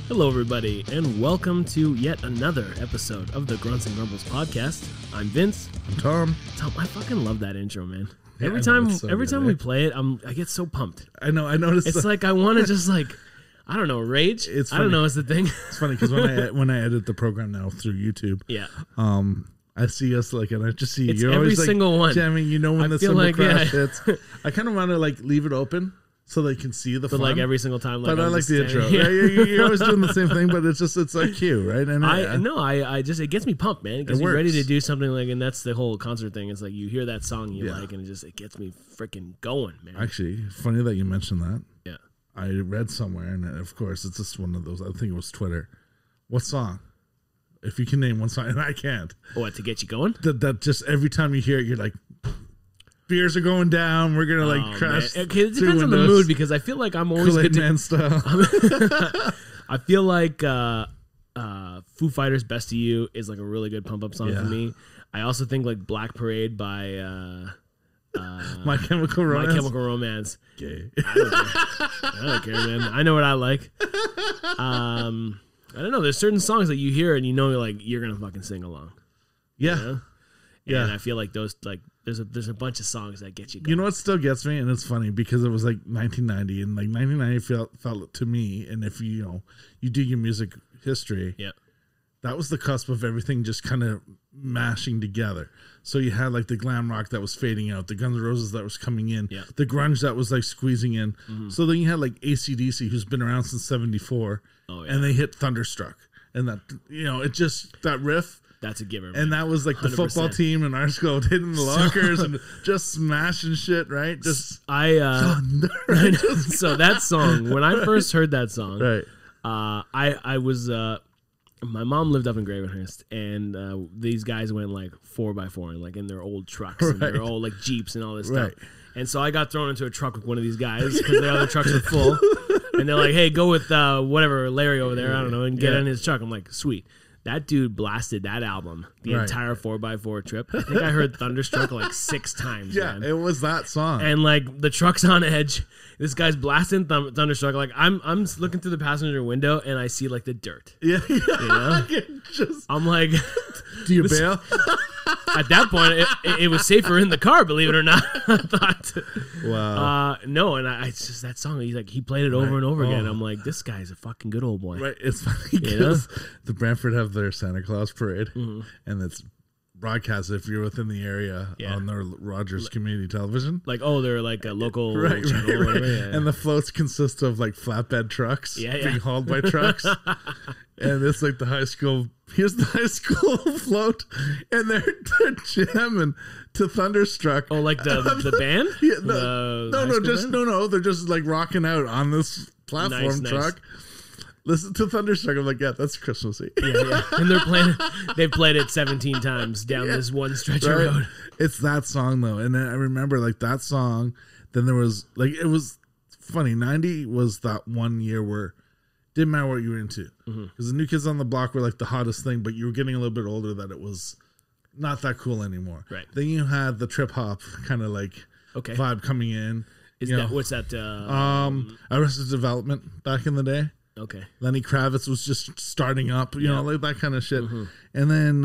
Hello, everybody, and welcome to yet another episode of the Grunts and Grumbles podcast. I'm Vince. I'm Tom. Tom, I fucking love that intro, man. Yeah, every time we play it, I get so pumped. I know. I noticed. It's like I want to just I don't know, rage. It's I don't know. It's the thing. It's funny because when I edit the program now through YouTube, Yeah. I see us and I just see It's you're every always single one. jamming. You know when I the feel cymbal like, crash yeah. hits. I kind of want to leave it open so they can see the But fun. every single time, but I I'm like just the intro. standing- Yeah, you're always doing the same thing, but it's like cue, right? And I just it gets me pumped, man. It gets It me ready works. to do something and that's the whole concert thing. It's like you hear that song you Yeah. like, and it gets me freaking going, man. Actually, funny that you mentioned that. Yeah. I read somewhere, and of course, it's just one of those. I think it was Twitter. What song? If you can name one song, and I can't. What, to get you going? That just every time you hear it, you're like, beers are going down. We're gonna crash. Man. Okay, it depends on the mood because I feel like I'm always Kool-Aid good to, Man style. I feel like Foo Fighters' "Best of You" is a really good pump up song for me. I also think Black Parade by My Chemical Romance. My Chemical Romance. Gay. I don't care, man. I know what I like. I don't know. There's certain songs that you hear and you know you're gonna fucking sing along. Yeah. You know? Yeah. And I feel like those there's a bunch of songs that get you going. You know what still gets me, and it's funny because it was 1990, and 1990 felt to me, and if you do your music history, Yeah. that was the cusp of everything just kind of mashing together. So you had the glam rock that was fading out, the Guns N' Roses that was coming in, Yeah. the grunge that was squeezing in. Mm-hmm. So then you had AC/DC, who's been around since '74, Oh, yeah. and they hit Thunderstruck, and that it just that riff. That's a giver, man. And that was the 100%. football team in our school hitting the lockers and just smashing shit, right? Just thunder. So that song, when I first heard that song, Right. I was my mom lived up in Gravenhurst, and these guys went 4x4 and in their old trucks and their old Jeeps and all this stuff. Right. And so I got thrown into a truck with one of these guys because the other trucks were full, and they're like, "Hey, go with whatever Larry over there, I don't know, and get in his truck." I'm like, "Sweet." That dude blasted that album the entire 4x4 trip. I think I heard Thunderstruck 6 times. Yeah, man. it was that song. And the truck's on edge. This guy's blasting Thunderstruck. I'm looking through the passenger window and I see the dirt. Yeah. You know? I'm like, do you bail? At that point, it was safer in the car, believe it or not. I thought. Wow. No, and it's just that song. He played it over and over again. I'm like, this guy's a fucking good old boy. Right. It's funny because the Brantford have their Santa Claus parade, and it's broadcast if you're within the area on their Rogers Community Television. They're a local Right. channel. Whatever, yeah. And the floats consist of flatbed trucks being hauled by trucks. And it's the high school. Here's the high school float, and they're jamming to Thunderstruck. Oh, the band? Yeah, No, they're just rocking out on this platform Nice. truck. Listen to Thunderstruck. I'm like, yeah, that's Christmassy. Yeah. And they've played it 17 times down this one stretch of road. It's that song though, and then I remember that song. Then there was it was funny. 90 was that one year where didn't matter what you were into because the New Kids on the Block were the hottest thing, but you were getting a little bit older that it was not that cool anymore. Right. Then you had the trip hop kind of vibe coming in. What's that? Arrested Development back in the day. Okay. Lenny Kravitz was just starting up, that kind of shit. And then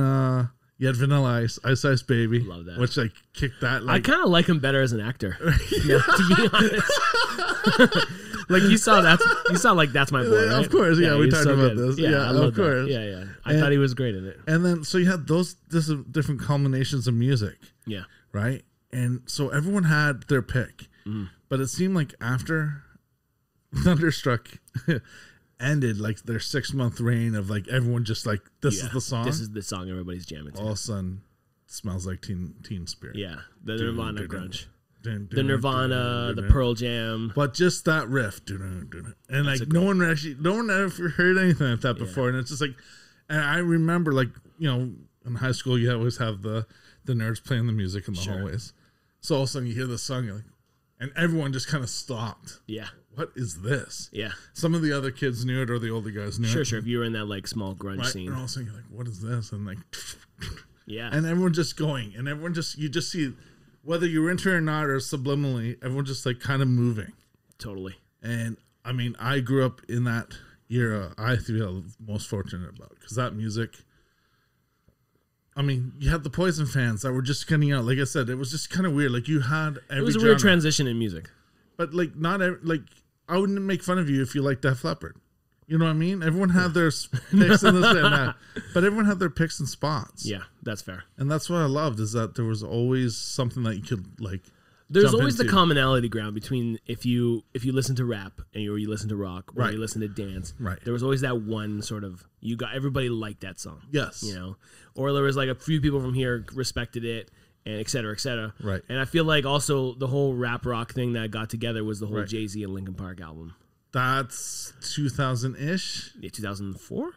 you had Vanilla Ice Baby. Love that. Which kicked that. I kind of like him better as an actor. To be honest. You saw That's My Boy, right? Of course, we he's talked so about good. this. Yeah, I love of course. That. Yeah. I thought he was great in it. And then so you had those different culminations of music. Yeah. Right? And so everyone had their pick. But it seemed like after Thunderstruck ended their 6-month reign of everyone just this is the song. This is the song everybody's jamming to. All of a sudden Smells Like Teen Spirit. Yeah. The Nirvana grunge. The Nirvana, the Pearl Jam. But just that riff. And no one ever heard anything like that before. And it's just and I remember in high school you always have the nerds playing the music in the hallways. So all of a sudden you hear this song and everyone just kind of stopped. Yeah. What is this? Yeah. Some of the other kids knew it or the older guys knew it. Sure. If you were in that small grunge scene. And all of a sudden you're what is this? And yeah. And everyone just going. And everyone you just see whether you're into it or not or subliminally, everyone just kind of moving. Totally. And I mean, I grew up in that era I feel most fortunate about, because that music. I mean, you had the Poison fans that were just coming out. Like I said, it was just kind of weird. Like you had every. It was a genre, weird transition in music. but like not every, like I wouldn't make fun of you if you liked Def Leppard. You know what I mean? Everyone had their picks in this and that, but everyone had their picks and spots. Yeah, that's fair. And that's what I loved, is that there was always something that you could like. There's always the commonality ground between if you listen to rap and you listen to rock or Right. you listen to dance. Right. There was always that one sort of everybody liked that song. Yes. You know, or there was like a few people from here respected it and et cetera, et cetera. Right. And I feel like also the whole rap rock thing that got together was the whole Right. Jay-Z and Linkin Park album. That's 2000-ish. Yeah, 2004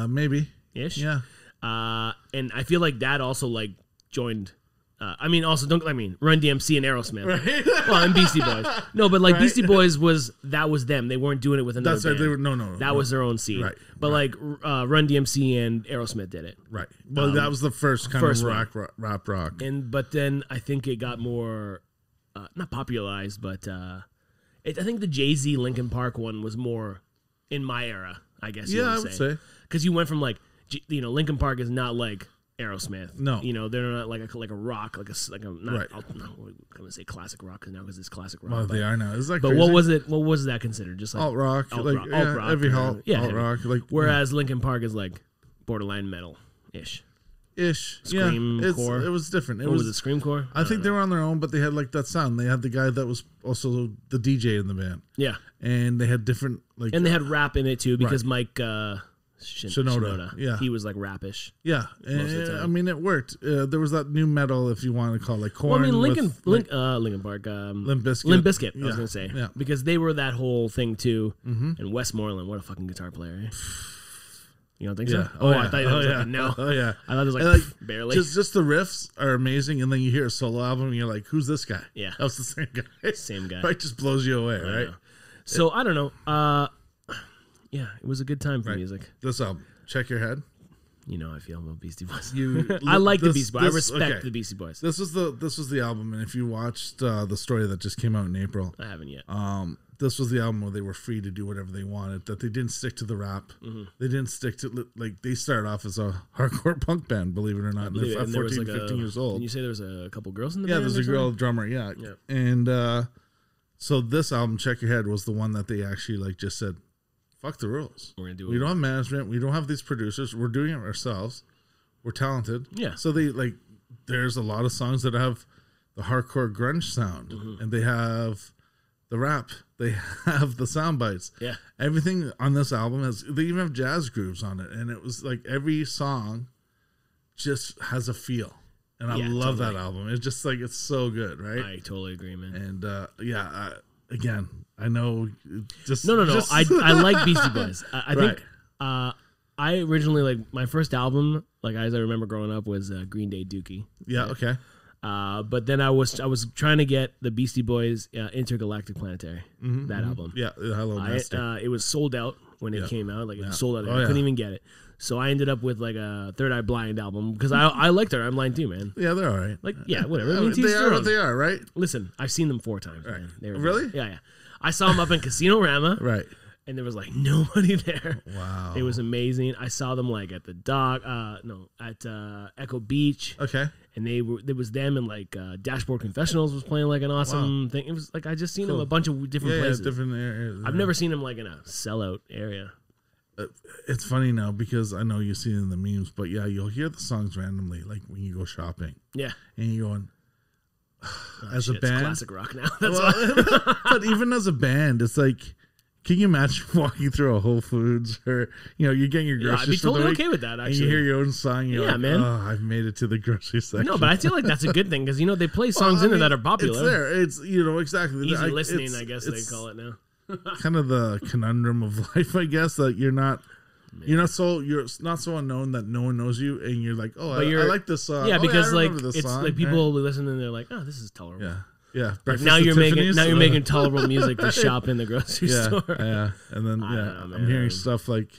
Maybe. ish. Yeah. And I feel like that also like joined. Run DMC and Aerosmith. Right. Well, and Beastie Boys. No, but like Right. Beastie Boys was them. They weren't doing it with another That's band. right. They were no. That was their own scene. Right. But like Run DMC and Aerosmith did it. Right. Well, that was the first kind first of rap rock. But then I think it got more not popularized, but I think the Jay-Z Linkin Park one was more in my era, I guess. Yeah, I would say. Because you went from like Linkin Park is not like Aerosmith. No. You know, they're not like a rock, like a not, Right. I'm going to say classic rock because it's classic rock. Well, they are now. Is that But crazy? what was it? What was that considered? Just like alt rock, alt-rock, like alt-rock, every or- alt yeah, rock, like whereas Linkin Park is like borderline metal ish. ish. Scream yeah, core. It was different. What was it? Screamcore? I think they were on their own, but they had like that sound. They had the guy that was also the DJ in the band, Yeah, and they had different like. and they had rap in it too because Right. Mike Shinoda, yeah. he was like rapish. Yeah, most of the time. I mean, it worked. There was that new metal, if you want to call it, like Well, Korn. I mean, Linkin Park, Limp Bizkit. Limp Bizkit. I Yeah, was gonna say yeah. because they were that whole thing too. And Westmoreland, what a fucking guitar player. Eh? You don't think Yeah. so? I thought that was yeah. like a no. Oh yeah. I thought it was like, And, barely. Just the riffs are amazing, and then you hear a solo album, and you're like, "Who's this guy?" Yeah. that was the same guy. Same guy. Right, just blows you away, right? So I don't know. Yeah, it was a good time for Right. music. This album, Check Your Head. You know how I feel about Beastie Boys. You, I like the this- Beastie Boys. I this- respect okay. the Beastie Boys. This was the album, and if you watched the story that just came out in April, I haven't yet. this was the album where they were free to do whatever they wanted. That they didn't stick to the rap. They didn't stick to like they started off as a hardcore punk band, believe it or not. believe it. At And there was 14, 15 years old. Did you say there was a couple girls in the Yeah, band? there's or a girl something? drummer. Yeah, Yeah. and so this album, Check Your Head, was the one that they actually like just said, "Fuck the rules. We're gonna do We it. don't have management. We don't have these producers. We're doing it ourselves. We're talented." Yeah. So they like, there's a lot of songs that have the hardcore grunge sound, and they have the rap. They have the sound bites. Yeah. Everything on this album has. They even have jazz grooves on it, and it was like every song just has a feel. And I Yeah, love totally. that album. It's just like it's so good, right? I totally agree, man. And again, I know. Just No. just- I like Beastie Boys. I Right. think I originally like my first album, like as I remember growing up, was Green Day Dookie. yeah. Okay. But then I was trying to get the Beastie Boys Intergalactic Planetary, that album. Yeah. Hello, Master. It was sold out when it Yeah. came out. Like it Yeah. was sold out. Oh, I couldn't yeah. even get it. So I ended up with like a Third Eye Blind album because I liked Third Eye Blind too, man. Yeah, they're all right. Like yeah, whatever. I I mean, mean, to each they their are own. what they are, right? Listen, I've seen them 4 times. Right. Man. They were Really? good. Yeah. I saw them up in Casino Rama, Right. and there was like nobody there. Wow. It was amazing. I saw them like at the dock, at Echo Beach, Okay. and there was them and like Dashboard Confessionals was playing like an awesome thing. It was like I just seen them Cool. a bunch of different Yeah, places. different areas. I've never seen them like in a sellout area. It's funny now because I know you see it in the memes, but yeah, you'll hear the songs randomly, like when you go shopping, Yeah, and you're going, as Shit, a band. it's classic rock now. That's why. Well, but even as a band, it's like, can you imagine walking through a Whole Foods or you're getting your Yeah, groceries I'd be for the totally week, okay with that. and Actually, you hear your own song, you're Yeah, like, man. oh, I've made it to the grocery section. no, but I feel like that's a good thing because they play songs Well, I in there mean, that are popular. It's there. It's exactly Easy I- listening, it's- I guess they it's call it now. kind of the conundrum of life, I guess, that you're not not so unknown that no one knows you, and you're like, oh, I like this song. Yeah, Oh, because I like remember this it's song. like people listen and they're like, oh, this is tolerable. Yeah. Like Breakfast now at you're Tiffany's. making tolerable music to shop in the grocery Yeah, store. yeah, and then I don't know, I'm man. hearing stuff like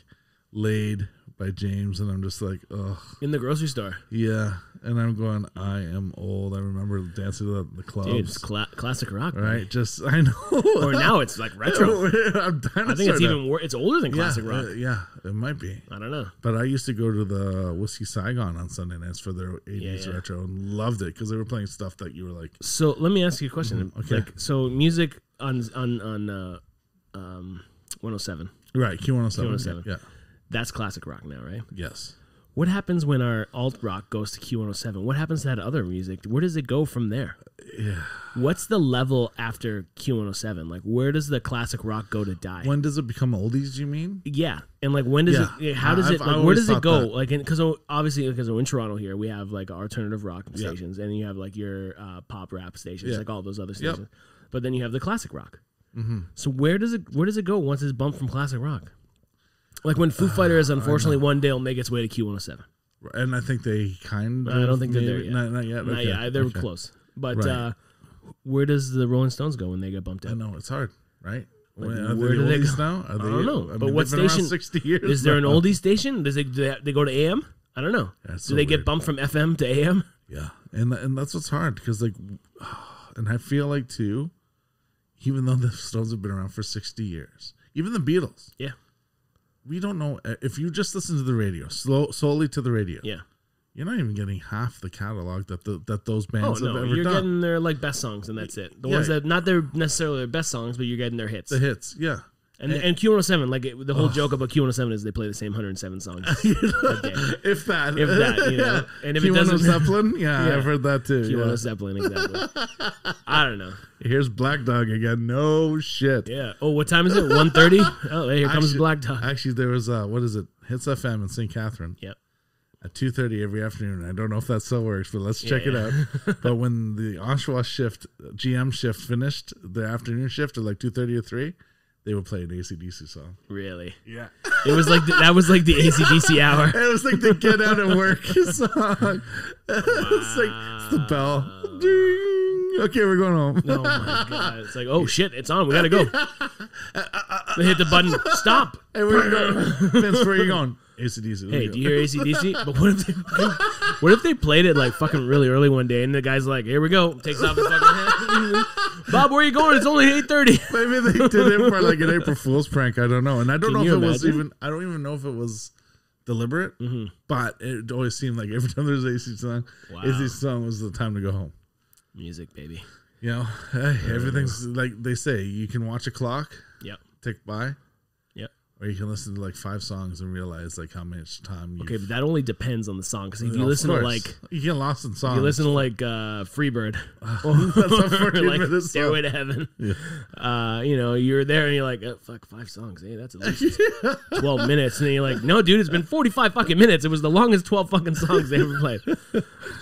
"Laid" by James, and I'm just like, oh, In the grocery store. yeah. and I'm going, I am old. I remember dancing to the clubs. Dude, it's classic rock, right? man. Just I know. Or now it's like retro. I think it's even more. It's older than classic rock. Yeah, it might be. I don't know. But I used to go to the Whiskey Saigon on Sunday nights for their 80s retro and loved it because they were playing stuff that you were like. So let me ask you a question. Okay. Like, so music on 107. Right, Q107. Q107. Yeah. That's classic rock now, right? Yes. What happens when our alt rock goes to Q107? What happens to that other music? Where does it go from there? Yeah. What's the level after Q107? Like, where does the classic rock go to die? When does it become oldies, you mean? Yeah. And like, when does it, how does it, like, where does it go? Like, because obviously, because in Toronto here, we have like alternative rock stations, and you have like your pop rap stations, like all those other stations. But then you have the classic rock. Mm-hmm. So where does it go once it's bumped from classic rock? Like when Foo Fighters, unfortunately, one day will make its way to Q107. And I think they kind of. I don't think they're there yet. Not yet. Not yet. They're close. But where does the Rolling Stones go when they get bumped out? I know it's hard, right? Like, where do they go now? I don't know. I mean, but what station? 60 years is there an oldie station? Does they go to AM? I don't know. Do they get bumped from FM to AM? Yeah, and that's what's hard because like, and I feel like too, even though the Stones have been around for 60 years, even the Beatles. Yeah. We don't know if you just listen to the radio, solely to the radio. Yeah, you're not even getting half the catalog that those bands have ever done. You're getting their like best songs, and that's it. The ones that not their necessarily their best songs, but you're getting their hits. The hits, yeah. And Q107, like the whole joke about Q107 is they play the same 107 songs a day. If that, you know. And if Q107 it doesn't, Zeppelin, yeah, I've heard that too. Q107 Zeppelin, exactly. I don't know. Here's Black Dog again. No shit. Yeah. Oh, what time is it? 1:30? Oh, here comes Black Dog. Actually, there was what is it? Hits FM in St. Catherine. Yep. At 2:30 every afternoon. I don't know if that still works, but let's check it out. But when the Oshawa shift, GM shift finished, the afternoon shift at like 2:30 or 3, they would play an AC/DC song. Really? Yeah. It was like that was like the AC/DC hour. It was like the Get Out and Work song. It's like it's the bell. Ding. Okay, we're going home. Oh my god! It's like, oh shit, it's on. We gotta go. They hit the button. Stop. Hey, where you going? Vince, where you going? AC/DC. Hey, do you hear AC/DC? But what if they played it like fucking really early one day, and the guy's like, "Here we go," takes off his fucking hat. Bob, where are you going? It's only 8:30. Maybe they did it for like an April Fool's prank. I don't know, and I don't know if it was even. I don't even know if it was deliberate, but it always seemed like every time there's an AC song, AC song was the time to go home. Music, baby. You know, hey, everything's like they say. You can watch a clock. Yep. Tick by. Yep. Or you can listen to like 5 songs and realize like how much time. Okay, but that only depends on the song. Because if you listen to like, you get lost in songs. If you listen to like Freebird, that's a 14-minute Stairway to Heaven. Yeah. You know, you're there and you're like, oh, fuck, 5 songs. Hey, that's at least 12 minutes. And then you're like, no, dude, it's been 45 fucking minutes. It was the longest 12 fucking songs they ever played.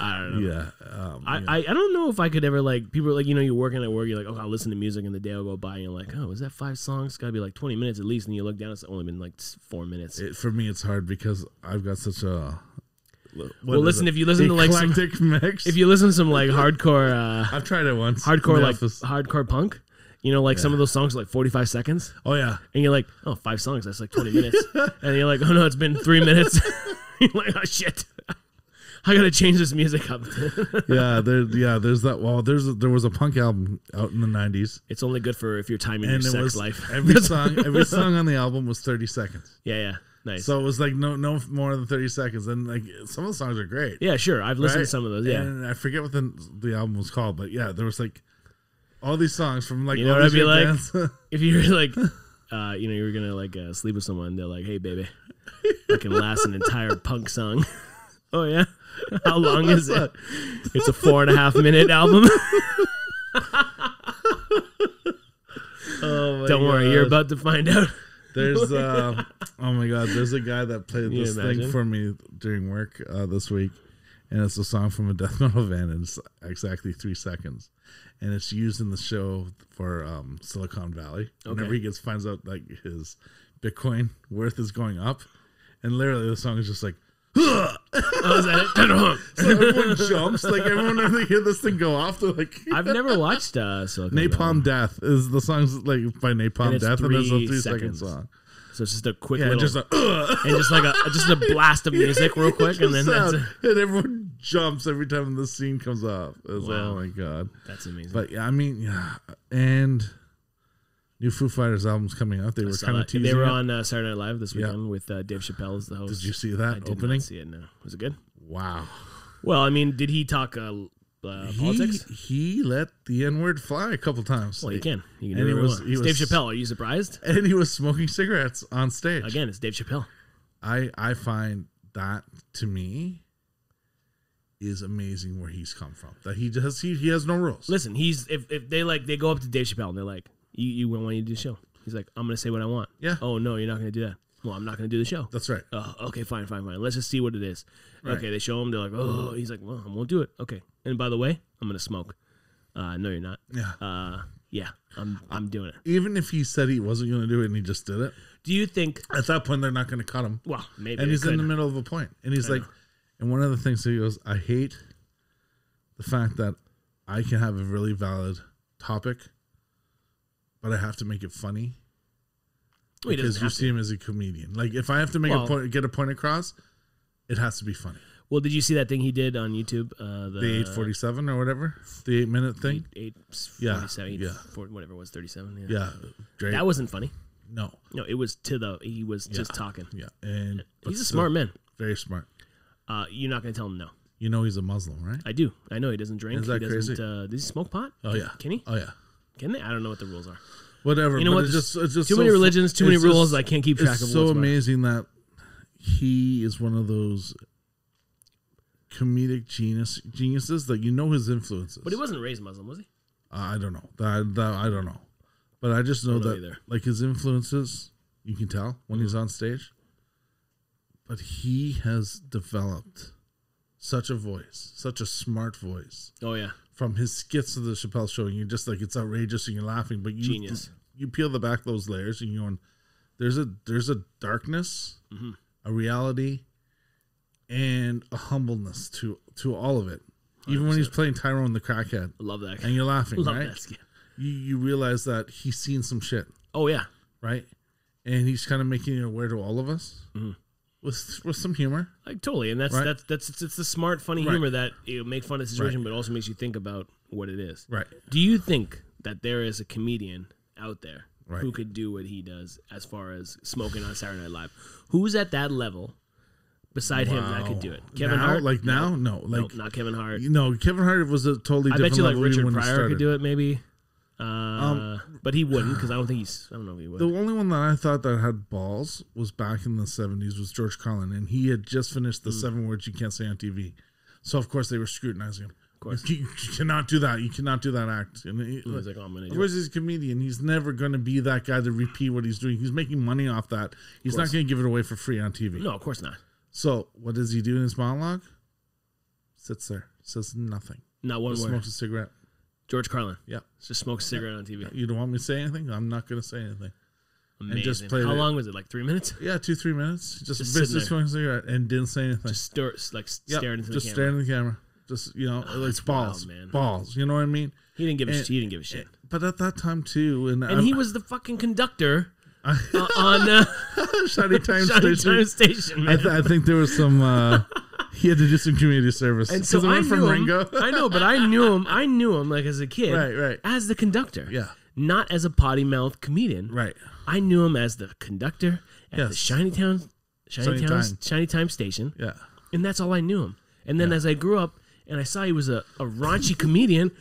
I don't know. Yeah. I don't know if I could ever like people are like, you know, you're working at work, you're like, oh, I'll listen to music, and the day will go by and you're like, oh, was that 5 songs? It's gotta be like 20 minutes at least, and you look down, it's only been like 4 minutes. For me, it's hard because I've got such a well, listen, if you listen to like some mix. If you listen to some like hardcore I've tried it once. Hardcore like hardcore punk. You know, like some of those songs are like 45 seconds. Oh yeah. And you're like, oh, 5 songs, that's like 20 minutes. And you're like, oh no, it's been 3 minutes. You're like, oh shit. I gotta change this music up. There's that. Well, there was a punk album out in the 90s. It's only good for if you're timing your sex life. Every song on the album was 30 seconds. Yeah, nice. So it was like no more than 30 seconds, and like some of the songs are great. Yeah, sure. I've listened to some of those. Yeah, and I forget what the album was called, but yeah, there was like all these songs from like you know what I'd be like if you're like you know you're gonna like sleep with someone, they're like, hey baby, I can last an entire punk song. Oh yeah. How long is it? It's a 4.5 minute album. Don't worry, you're about to find out. There's oh my god, there's a guy that played this thing for me during work this week, and it's a song from a death metal band, and it's exactly 3 seconds, and it's used in the show for Silicon Valley. Whenever he finds out like his Bitcoin worth is going up, and literally the song is just like. Oh, is that it? So everyone jumps, like everyone when they hear this thing go off, they're like, I've never watched Silicon Napalm Death is the song's like by Napalm Death, and it's a 3-second song. So it's just a quick little, just a blast of music real quick, and then that's and everyone jumps every time the scene comes up. Wow. Oh my god, that's amazing. But I mean, yeah, and new Foo Fighters album's coming out. They were kind of teasing. They were it. on Saturday Night Live this weekend with Dave Chappelle as the host. Did you see that I did opening? not see it. No, was it good? Wow. Well, I mean, did he talk politics? He let the N-word fly a couple times. Well, he can. He can And do he whatever he was- wants. Dave Chappelle. Are you surprised? And he was smoking cigarettes on stage. Again, it's Dave Chappelle. I find that, to me, is amazing where he's come from. That he has no rules. Listen, he's if they go up to Dave Chappelle and they're like, you want you to do the show? He's like, I'm gonna say what I want. Yeah. Oh no, you're not gonna do that. Well, I'm not gonna do the show. That's right. Oh, okay, fine. Let's just see what it is. Right. Okay, they show him. They're like, oh, he's like, well, I won't do it. Okay, and by the way, I'm gonna smoke. No, you're not. Yeah. Yeah, I'm doing it. Even if he said he wasn't going to do it and he just did it, Do you think? at that point they're not going to cut him. Well, maybe. And they he's in could. the middle of a point. And he's like, and one of the things he goes, I hate the fact that I can have a really valid topic, but I have to make it funny. Well, he Because doesn't you have see to. him as a comedian. Like, if I have to make a point, get a point across, it has to be funny. Well, did you see that thing he did on YouTube? The 8:47 or whatever, the 8-minute thing. 8:47, Yeah. whatever it was, 37. Yeah, great. That wasn't funny. No, It was he was just talking. yeah, and He's a smart man. very smart. You're not gonna tell him no. You know he's a Muslim, right? I do. I know he doesn't drink. Is that he doesn't. crazy? Does he smoke pot? Oh yeah, Can he? Oh yeah. Can they? I don't know what the rules are. Whatever. You know but what? It's just Too many religions, too many rules. I can't keep track of. It's so what's what. amazing that he is one of those comedic geniuses that you know his influences. But he wasn't raised Muslim, was he? I don't know. I don't know. But I just know Don't know that either. like his influences, you can tell when he's on stage. But he has developed such a voice, such a smart voice. Oh yeah, From his skits to the Chappelle Show, and you're just like, it's outrageous and you're laughing, but Genius. You peel the back those layers and you're going, there's a darkness, a reality, and a humbleness to all of it. Even when he's playing Tyrone the crackhead, I love that. and you're laughing, Love right? that skit. You realize that he's seen some shit, Oh yeah, right? And he's kind of making it aware to all of us with some humor. like totally. And that's Right. it's the smart, funny Right. humor that make fun of the situation, but also makes you think about what it is. Right. Do you think that there is a comedian out there Right. who could do what he does as far as smoking on Saturday Night Live? Who's at that level beside him that could do it? Kevin now, Hart? Like now? No. No, Like, not Kevin Hart. no, Kevin Hart was a totally I different bet you like level Richard when he Pryor started. could do it maybe. But he wouldn't because I don't know if he would. The only one that I thought that had balls was back in the 70s was George Carlin, and he had just finished the 7 words you can't say on TV. So, of course, they were scrutinizing him. Of course. You cannot do that. You cannot do that act. And He's like, oh, I'm gonna of do course, it. he's a comedian. He's never going to be that guy to repeat what he's doing. He's making money off that. He's not going to give it away for free on TV. No, of course not. So, what does he do in his monologue? Sits there, says nothing. Not one Just word. smokes a cigarette. George Carlin. Yeah. Just smokes a cigarette on TV. You don't want me to say anything? I'm not going to say anything. Amazing. just played How it. long was it? Like 3 minutes? Yeah, 2-3 minutes. Just Just sitting basically smoking a cigarette and didn't say anything. Just staring into the just camera. staring at the camera. Just like that's balls, wild, man. balls. You know what I mean? He didn't give a And- he didn't give a shit. But at that time too, And he was the fucking conductor on Shiny Time Shiny Station. Time Station, man. I think there was some. He had to do some community service. And so it I went from knew him. Ringo. I know, but I knew him. I knew him like as a kid, Right. as the conductor. Yeah. Not as a potty mouth comedian. Right. I knew him as the conductor at the Yes. Shiny Time Station. Yeah. And that's all I knew him. And then as I grew up and I saw he was a raunchy comedian,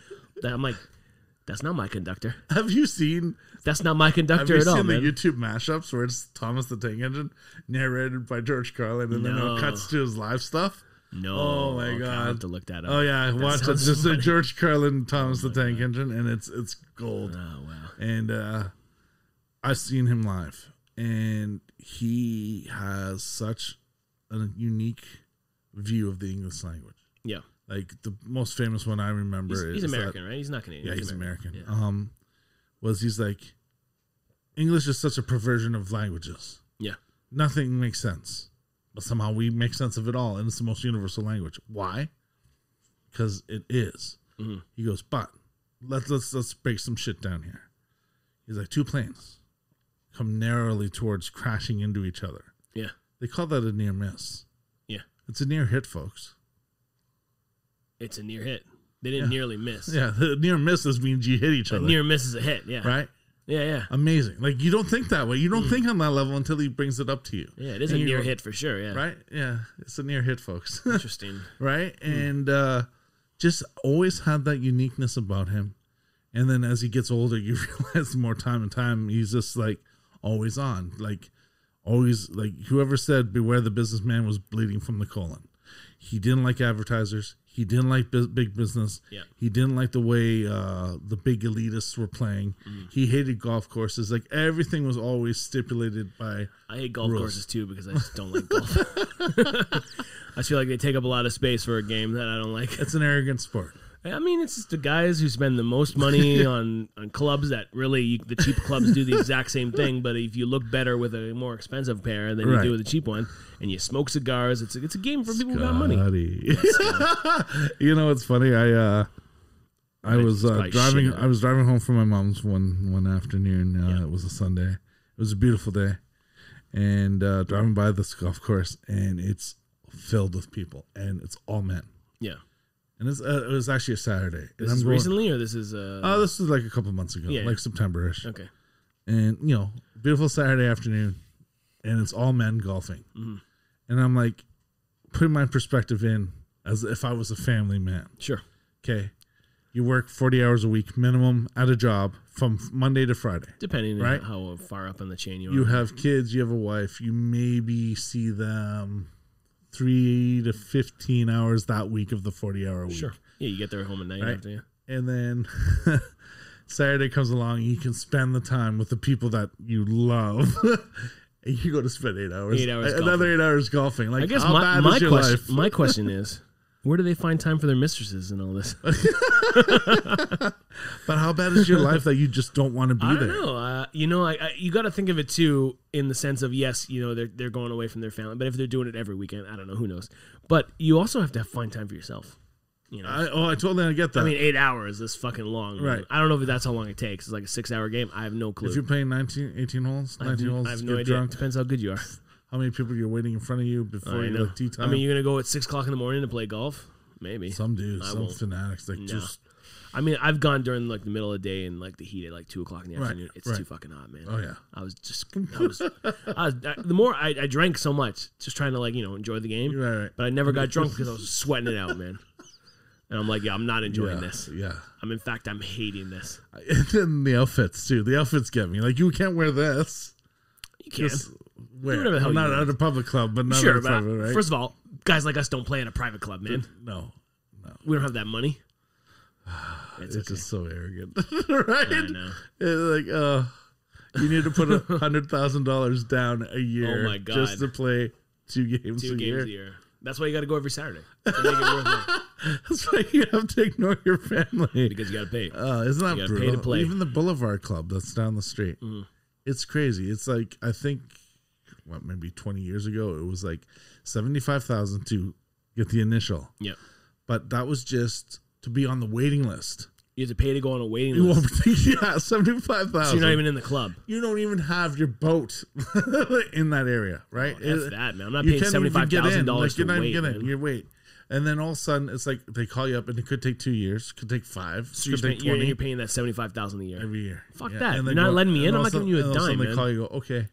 that I'm like, that's not my conductor. Have you seen? That's not my Have conductor you at all, seen the man. YouTube mashups where it's Thomas the Tank Engine narrated by George Carlin, and then No. it cuts to his live stuff? No. Oh my okay, God. I'll have to look that up. Oh yeah, watch it. sounds Just a funny. George Carlin, Thomas the Tank Engine, and it's gold. Oh, wow. And I've seen him live, and he has such a unique view of the English language. Yeah. Like the most famous one I remember He's is American, that, right? He's not Canadian. Yeah, he's American. Yeah. Was he's like, English is such a perversion of languages. Yeah. Nothing makes sense, but somehow we make sense of it all, and it's the most universal language. Why? Because it is. Mm-hmm. He goes, but let's break some shit down here. He's like, 2 planes come narrowly towards crashing into each other. Yeah. They call that a near miss. Yeah. It's a near hit, folks. It's a near hit. They didn't nearly miss. Yeah, the near misses means you hit each other. Near miss is a hit. Yeah. Right. Yeah. Amazing. Like you don't think that way. You don't think on that level until he brings it up to you. Yeah, it is a near hit for sure. Yeah. Right. Yeah, it's a near hit, folks. Interesting. Right, and just always had that uniqueness about him. And then as he gets older, you realize more time and time he's just like always on, like always like whoever said beware the businessman was bleeding from the colon. He didn't like advertisers. He didn't like big business. Yeah. He didn't like the way the big elitists were playing. He hated golf courses. Like everything was always stipulated by I hate golf rules. courses too because I just don't like golf. I feel like they take up a lot of space for a game that I don't like. It's an arrogant sport. I mean, it's just the guys who spend the most money on clubs that really, the cheap clubs do the exact same thing, but if you look better with a more expensive pair than you do with a cheap one, and you smoke cigars, it's a game for people who got money. You know what's funny? I was driving home from my mom's one afternoon. It was a Sunday. It was a beautiful day, and driving by this golf course, and it's filled with people, and it's all men. Yeah. And it was actually a Saturday. This is recently, or this is? This was like a couple months ago, like September-ish. Okay. And beautiful Saturday afternoon, and it's all men golfing. Mm-hmm. And I'm like, putting my perspective in as if I was a family man. Sure. Okay. You work 40 hours a week minimum at a job from Monday to Friday. Depending on how far up on the chain you are. You have kids. You have a wife. You maybe see them 3 to 15 hours that week of the 40-hour week. Sure. Yeah, you get there home at night after you. And then Saturday comes along and you can spend the time with the people that you love. And you go to spend 8 hours. 8 hours Another golfing. 8 hours golfing. Like, I guess how bad is your life? My question is, where do they find time for their mistresses and all this? But how bad is your life that you just don't want to be there? I don't know. You got to think of it too in the sense of, yes, they're going away from their family, but if they're doing it every weekend, I don't know, who knows. But you also have to find time for yourself. I totally get that. I mean, 8 hours is fucking long. Right. I don't know if that's how long it takes. It's like a 6-hour game. I have no clue. If you're playing 18 holes, 19 holes, I have no idea. It depends how good you are. How many people you're waiting in front of you before you go tea time? I mean, you're going to go at 6 o'clock in the morning to play golf? Maybe. Some do. Some fanatics. Just... I mean, I've gone during like the middle of the day and like the heat at like 2 o'clock in the afternoon. It's too fucking hot, man. Oh yeah. The more I drank so much, just trying to enjoy the game. Right. But I never got drunk because I was sweating it out, man. And I'm like, I'm not enjoying this. Yeah. I'm hating this. And then the outfits too. The outfits get me. Like, you can't wear this. You can. Whatever the hell. Not at a public club, but not at a private, right? First of all, guys like us don't play at a private club, man. No. We don't have that money. It's just so arrogant, right? I know. It's like, you need to put $100,000 down a year. Oh my God. Just to play 2 games a year. That's why you got to go every Saturday. To make it worth it. That's why you have to ignore your family. Because you got to pay. Isn't that brutal? Pay to play. Even the Boulevard Club that's down the street. Mm. It's crazy. It's like, I think, maybe 20 years ago, it was like $75,000 to get the initial. Yeah. But that was just to be on the waiting list. You have to pay to go on a waiting list. Yeah, $75,000. So you're not even in the club. You don't even have your boat in that area, right? That's that, man. I'm not paying $75,000 to wait. You wait. And then all of a sudden, it's like they call you up, and it could take 2 years, could take 5, so could take 20. You're paying that $75,000 a year every year. Fuck that! You're not letting me in. I'm not giving you a dime, They man. call you, go, okay,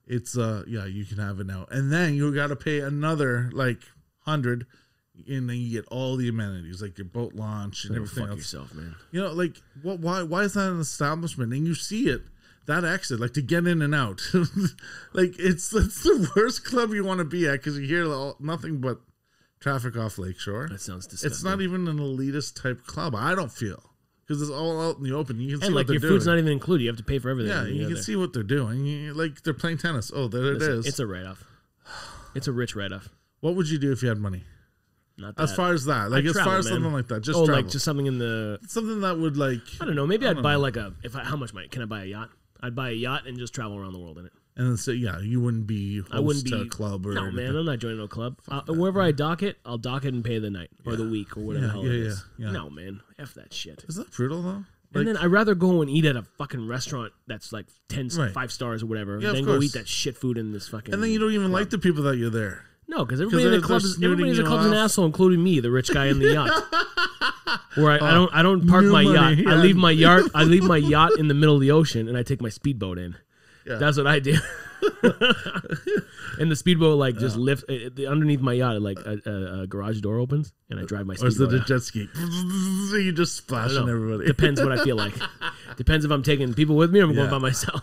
it's you can have it now, and then you got to pay another like 100, and then you get all the amenities like your boat launch and everything else. Yourself, man. Like what? Why is that an establishment? And you see it. That exit, like to get in and out, like it's the worst club you want to be at because you hear nothing but traffic off Lakeshore. That sounds disgusting. It's not even an elitist type club. I don't feel because it's all out in the open. You can see and what they're doing. Your food's not even included. You have to pay for everything. Yeah, you can see what they're doing. Like they're playing tennis. Oh, there it is. It's a write-off. It's a rich write-off. What would you do if you had money? Not that. As far as that, like as far as something like that, just travel. Like just something in the something that would like I don't know. Maybe I'd buy like how much money can I buy a yacht? I'd buy a yacht and just travel around the world in it. And then say, you wouldn't be host to a club or anything. Man, I'm not joining no club. Wherever I dock it, I'll dock it and pay the night or the week or whatever the hell it is. Yeah. No, man, F that shit. Is that brutal though? And then I'd rather go and eat at a fucking restaurant that's like 5 stars or whatever than go eat that shit food in this fucking. And then you don't even like the people that you're there. No, because everybody in the club is an asshole, including me, the rich guy in the yacht. Where I don't park my yacht. Yeah. I leave my yacht in the middle of the ocean, and I take my speedboat in. Yeah. That's what I do. And the speedboat just lifts underneath my yacht. A garage door opens, and I drive my speedboat. Or is it a jet ski? You just splashing everybody. Depends what I feel like. Depends if I'm taking people with me or I'm going by myself.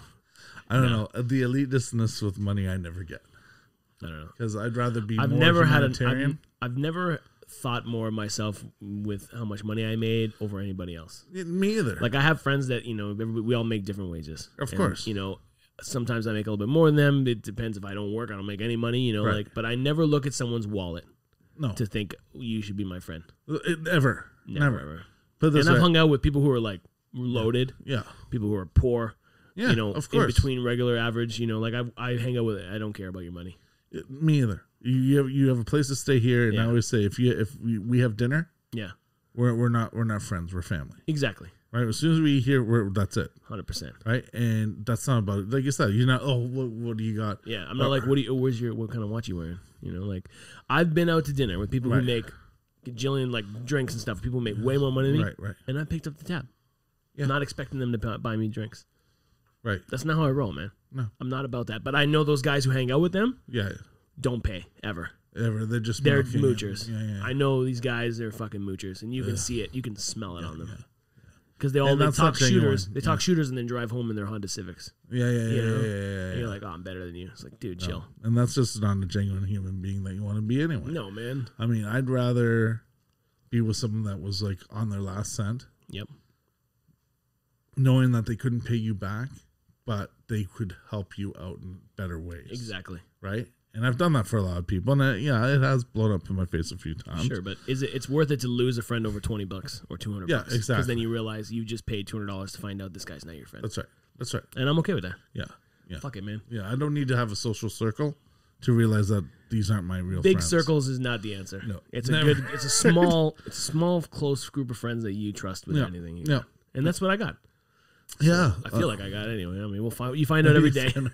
I don't know. The eliteness with money, I never get. I don't know, because I'd rather be more humanitarian. I've never thought more of myself with how much money I made over anybody else. Me either. Like, I have friends that we all make different wages. Of course, sometimes I make a little bit more than them. It depends. If I don't work, I don't make any money. Right. But I never look at someone's wallet. No. To think you should be my friend. Never. Ever. And I've hung out with people who are loaded. Yeah. People who are poor. Yeah. Of course. In between regular average. I hang out with. I don't care about your money. Me either. You have a place to stay here, and I always say if we have dinner, we're not friends. We're family. Exactly. Right. As soon as we eat here, that's it. 100%. Right. And that's not about it. Like you said, you're not. Oh, what do you got? Yeah. I'm not what kind of watch you wearing? I've been out to dinner with people who make gajillion drinks and stuff. People who make way more money than me. Right. And I picked up the tab. Yeah. Not expecting them to buy me drinks. Right. That's not how I roll, man. No. I'm not about that. But I know those guys who hang out with them. Yeah. Don't pay ever. They're moochers. Yeah. I know these guys. They're fucking moochers, and you can see it. You can smell it on them. Yeah. Because they talk shooters. They talk shooters and then drive home in their Honda Civics. Yeah. And you're like, oh, I'm better than you. It's like, dude, chill. And that's just not a genuine human being that you want to be anyway. No, man. I mean, I'd rather be with someone that was on their last cent. Yep. Knowing that they couldn't pay you back, but they could help you out in better ways. Exactly. Right? And I've done that for a lot of people, and it has blown up in my face a few times. Sure, but it's worth it to lose a friend over $20 or $200? Yeah, exactly. Because then you realize you just paid $200 to find out this guy's not your friend. That's right. And I'm okay with that. Yeah. Fuck it, man. Yeah, I don't need to have a social circle to realize that these aren't my real Big friends. circles is not the answer. No, it's a small, close group of friends that you trust with anything. Yeah, and that's what I got. So I feel like I got it anyway. I mean, you find out every day. And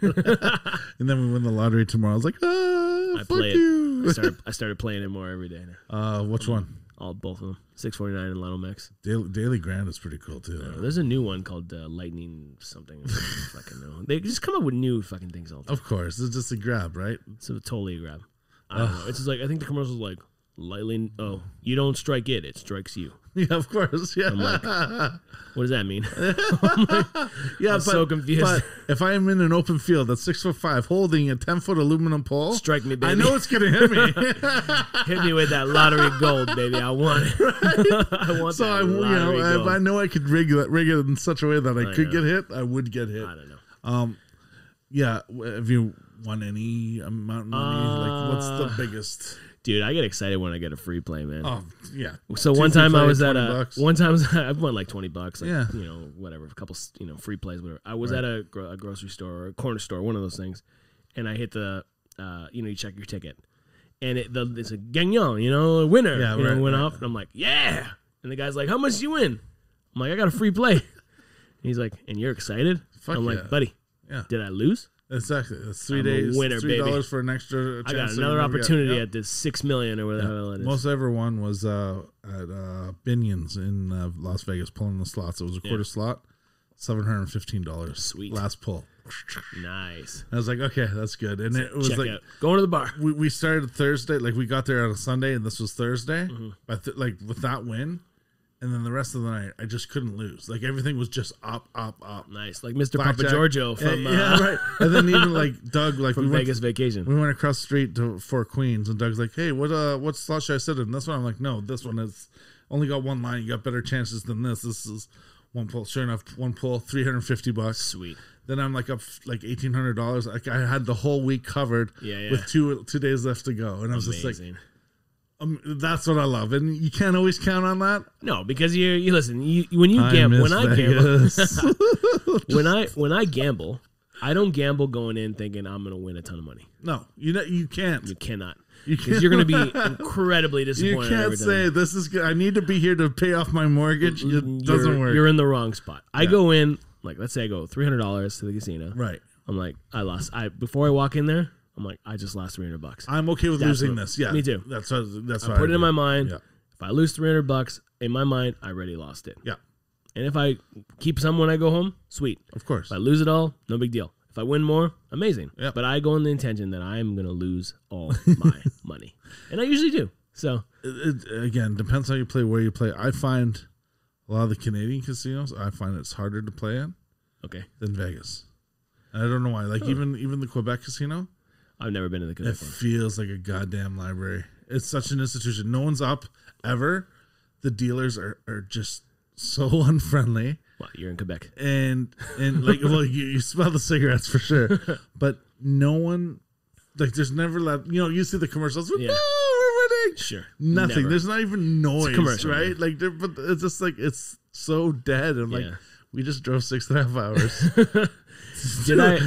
then we win the lottery tomorrow. I was like, I fuck play you. it. I started playing it more every day now. Which one? Both of them. 649 and Lotto Max. Daily Grand is pretty cool too. There's a new one called Lightning something. I don't fucking know. They just come up with new fucking things all the time. Of course, it's just a grab, right? It's totally a grab. I don't know. It's just I think the commercial's lightly. Oh, you don't strike it; it strikes you. Yeah, of course. Yeah. I'm like, what does that mean? I'm so confused. But if I am in an open field that's 6'5", holding a 10-foot aluminum pole, strike me, baby. I know it's gonna hit me. Hit me with that lottery gold, baby. I want it. I want that lottery gold. If I know I could rig it in such a way that I could get hit, I would get hit. I don't know. Yeah. Have you won any amount of money? What's the biggest? Dude, I get excited when I get a free play, man. Oh, yeah. So one time I was at I've won $20, whatever, a couple, free plays, whatever. I was at a grocery store or a corner store, one of those things, and I hit the, you check your ticket, and it's a gagnon, a winner, went off, and I'm like, yeah, and the guy's like, how much did you win? I'm like, I got a free play. And he's like, and you're excited? I'm like, buddy, did I lose? Exactly. That's 3 days. Winner, $3 baby. For an extra chance. I got another opportunity at this $6 million or whatever the hell it is. Most I ever won was at Binion's in Las Vegas, pulling the slots. It was a quarter slot, $715. Sweet. Last pull. Nice. I was like, okay, that's good. And it was out. Going to the bar. We started Thursday. We got there on a Sunday, and this was Thursday. Mm-hmm. But with that win, and then the rest of the night, I just couldn't lose. Everything was just up. Nice. Like Mr. Papa Giorgio from... right. And then even Doug... from Vegas Vacation. We went across the street to Fort Queens, and Doug's like, hey, what slot should I sit in? This one? I'm like, no, this one is only got one line. You got better chances than this. This is one pull. Sure enough, one pull, $350. Sweet. Then I'm up $1,800. I had the whole week covered with two days left to go. And I was just like... that's what I love, and you can't always count on that. No, because you listen. When you gamble, when I gamble, I don't gamble going in thinking I'm going to win a ton of money. No, you can't. You cannot. Because you're going to be incredibly disappointed. You can't say this is good. I need to be here to pay off my mortgage. It doesn't work. You're in the wrong spot. I go in let's say I go $300 to the casino. Right. I'm like, I lost. Before I walk in there, I'm like, I just lost $300. I'm okay with losing this. Yeah, me too. That's what I put it in my mind. Yeah. If I lose $300, in my mind, I already lost it. Yeah. And if I keep some when I go home, sweet. Of course. If I lose it all, no big deal. If I win more, amazing. Yeah. But I go in the intention that I'm going to lose all my money. And I usually do. So it, again, depends how you play, where you play. I find a lot of the Canadian casinos, I find it's harder to play in than Vegas. And I don't know why. Like even the Quebec casino, I've never been to the Quebec it feels like a goddamn library. It's such an institution. No one's up ever. The dealers are just so unfriendly. Well, you're in Quebec. And like, well, you smell the cigarettes for sure. But no one, like, there's never you see the commercials. Yeah. We're winning. Sure. Nothing. Never. There's not even noise, commercial, right? man. Like, but it's just like, it's so dead. And like, we just drove 6.5 hours.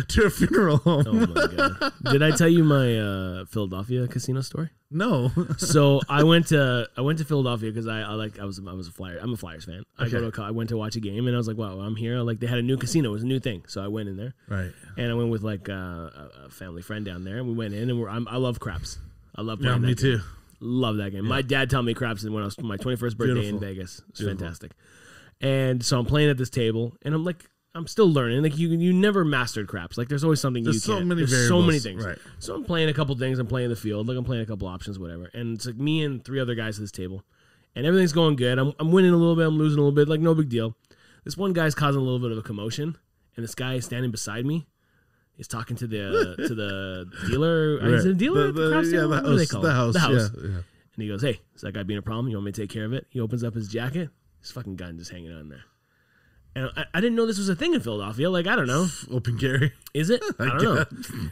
to a funeral home. Oh my god! Did I tell you my Philadelphia casino story? No. So I went to Philadelphia because I was a Flyer. I'm a Flyers fan. I went to watch a game and I was like, wow, I'm here. Like they had a new casino. It was a new thing. So I went in there. Right. And I went with like a family friend down there, and we went in and I love craps. I love playing that me game. too. Love that game. Yeah. My dad taught me craps when I was my 21st birthday in Vegas. It was fantastic. And so I'm playing at this table, and I'm like, I'm still learning. Like you never mastered craps. Like there's always something there's you can't. There's so many things. Right. So I'm playing a couple things. I'm playing the field. Like I'm playing a couple options, whatever. And it's like me and 3 other guys at this table, and everything's going good. I'm winning a little bit. I'm losing a little bit. Like no big deal. This one guy's causing a little bit of a commotion, and this guy is standing beside me. He's talking to the dealer. Right. Is it a dealer? The house. The house. Yeah. And he goes, "Hey, is that guy being a problem? You want me to take care of it?" He opens up his jacket. His fucking gun just hanging on there. And I didn't know this was a thing in Philadelphia. Like, I don't know. Open carry. Is it? I don't know.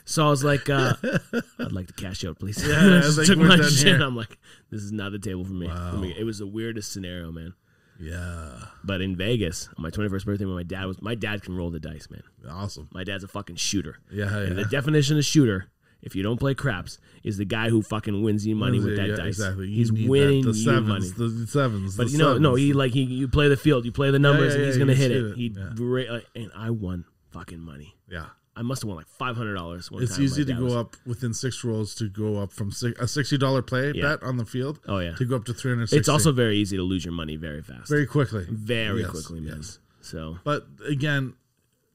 So I was like, I'd like to cash out, please. Yeah, I just took my shit. Here. I'm like, this is not the table for me. Wow. For me. It was the weirdest scenario, man. Yeah. But in Vegas, on my 21st birthday, when my dad can roll the dice, man. Awesome. My dad's a fucking shooter. Yeah. And the definition of shooter, if you don't play craps, is the guy who fucking wins you money with that dice. Exactly. He's winning you money. The sevens. But you play the field, you play the numbers, and he's gonna hit it. And I won fucking money. Yeah. I must have won like $500 one time. It's easy to go up within 6 rolls to go up from a $60 play bet on the field. Oh yeah. To go up to 360. It's also very easy to lose your money very fast. Very quickly. Very quickly, man. Yes. So. But again,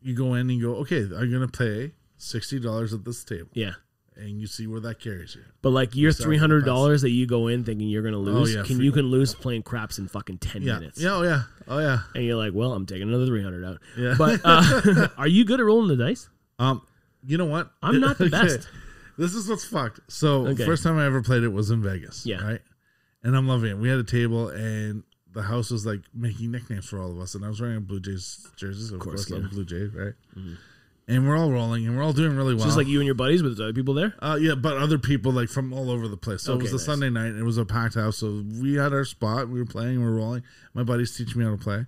you go in and you go, okay, I'm gonna pay $60 at this table. Yeah. And you see where that carries you. But like your $300 that you go in thinking you're gonna lose, you can lose playing craps in fucking 10 minutes. Yeah, oh yeah. And you're like, well, I'm taking another 300 out. Yeah. But are you good at rolling the dice? You know what? I'm not the best. This is what's fucked. So first time I ever played it was in Vegas. Yeah. Right. And I'm loving it. We had a table and the house was like making nicknames for all of us, and I was wearing a Blue Jays jersey. So of course I'm a Blue Jay, right? Mm-hmm. And we're all rolling, and we're all doing really well. Just like you and your buddies, with other people there? Yeah, but other people like from all over the place. So it was a Sunday night, and it was a packed house. So we had our spot. We were playing, we were rolling. My buddies teaching me how to play.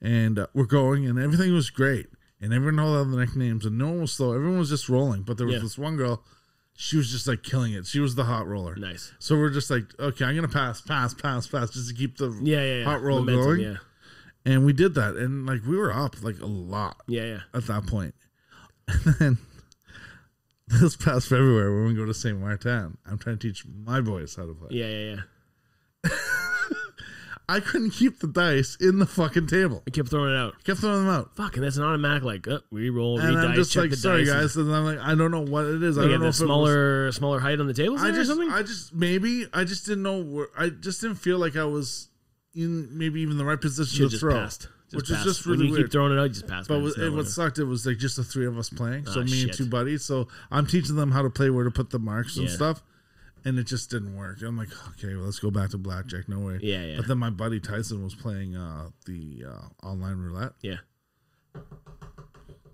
And we're going, and everything was great. And everyone had the nicknames, and no one was slow. Everyone was just rolling. But there was this one girl, she was just like killing it. She was the hot roller. Nice. So we're just like, okay, I'm going to pass, just to keep the hot roll momentum, going. Yeah. And we did that. And like we were up like a lot at that point. And then this past February, when we go to St. Martin, I'm trying to teach my boys how to play. Yeah. I couldn't keep the dice in the fucking table. I kept throwing it out. Kept throwing them out. Fuck, and that's an automatic like re-roll, and re-dice, I'm just check like, the sorry dice. guys, and I'm like, I don't know what it is. I don't know if smaller height on the table or something. I just didn't know where. I just didn't feel like I was in maybe even the right position to throw. Passed. Which is just when really you weird. Keep throwing it out, you just pass. But what sucked, it was like just the 3 of us playing. So me and 2 buddies. So I'm teaching them how to play, where to put the marks and stuff. And it just didn't work. I'm like, okay, well, let's go back to blackjack. No way. Yeah. But then my buddy Tyson was playing the online roulette. Yeah.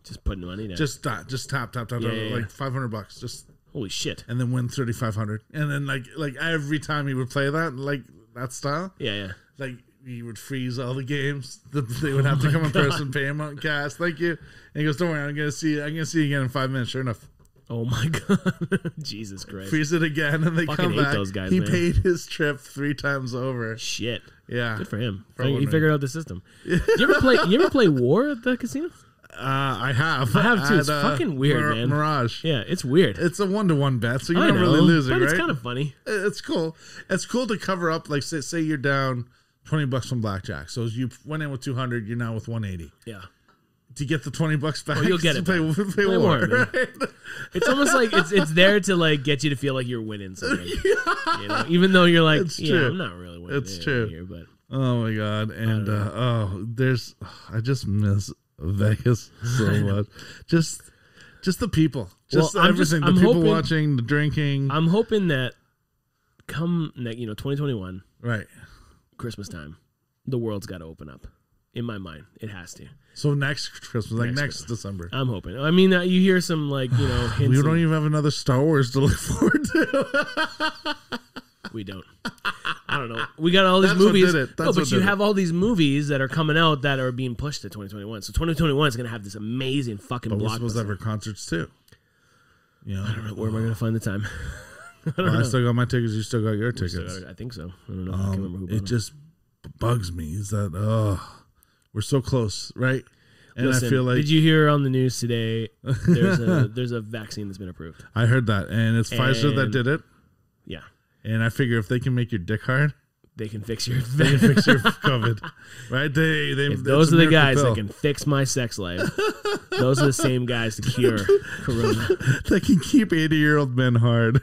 Just putting money down. Just tap, like $500. Just holy shit. And then win 3,500. And then like every time he would play that, like that style. Yeah. Like he would freeze all the games. They would have to come in person, pay him out in cash. Thank you. And he goes, don't worry, I'm gonna see you again in 5 minutes. Sure enough. Oh my god. Jesus Christ. Freeze it again and they fucking come back. Those guys, he paid his trip 3 times over. Shit. Yeah. Good for him. He figured out the system. You ever play War at the casino? I have too. It's fucking weird, man. Mirage. Yeah, it's weird. It's a 1-to-1 bet, so you're not really losing, but right? It's kind of funny. It's cool. It's cool to cover up. Like say you're down $20 from blackjack, so you went in with 200, you're now with 180. Yeah. To get the $20 back, you'll get it. Pay more. Right? It's almost like it's there to like get you to feel like you're winning something. Yeah. You know? Even though you're like, I'm not really winning. It's true. Here, but oh my god! And I just miss Vegas so much. Just the people, everything. The people hoping, watching, the drinking. I'm hoping that come 2021, right, Christmas time, the world's got to open up. In my mind, it has to. So next Christmas, next December. I'm hoping. I mean, you hear some hints. We don't even have another Star Wars to look forward to. We don't. I don't know. We got all these movies. But you have all these movies that are coming out that are being pushed to 2021. So 2021 is going to have this amazing fucking blockbuster. We're supposed to have our concerts too. You know, I don't know. Where am I going to find the time? I still got my tickets. You still got your tickets. I think so. I don't know. I can't remember who. It just bugs me. Is that we're so close, right? And listen, I feel like, did you hear on the news today? There's a vaccine that's been approved. I heard that, and it's Pfizer that did it. Yeah, and I figure if they can make your dick hard, they can fix your COVID, right? Those are the guys that can fix my sex life. Those are the same guys to cure corona. They can keep 80-year-old men hard.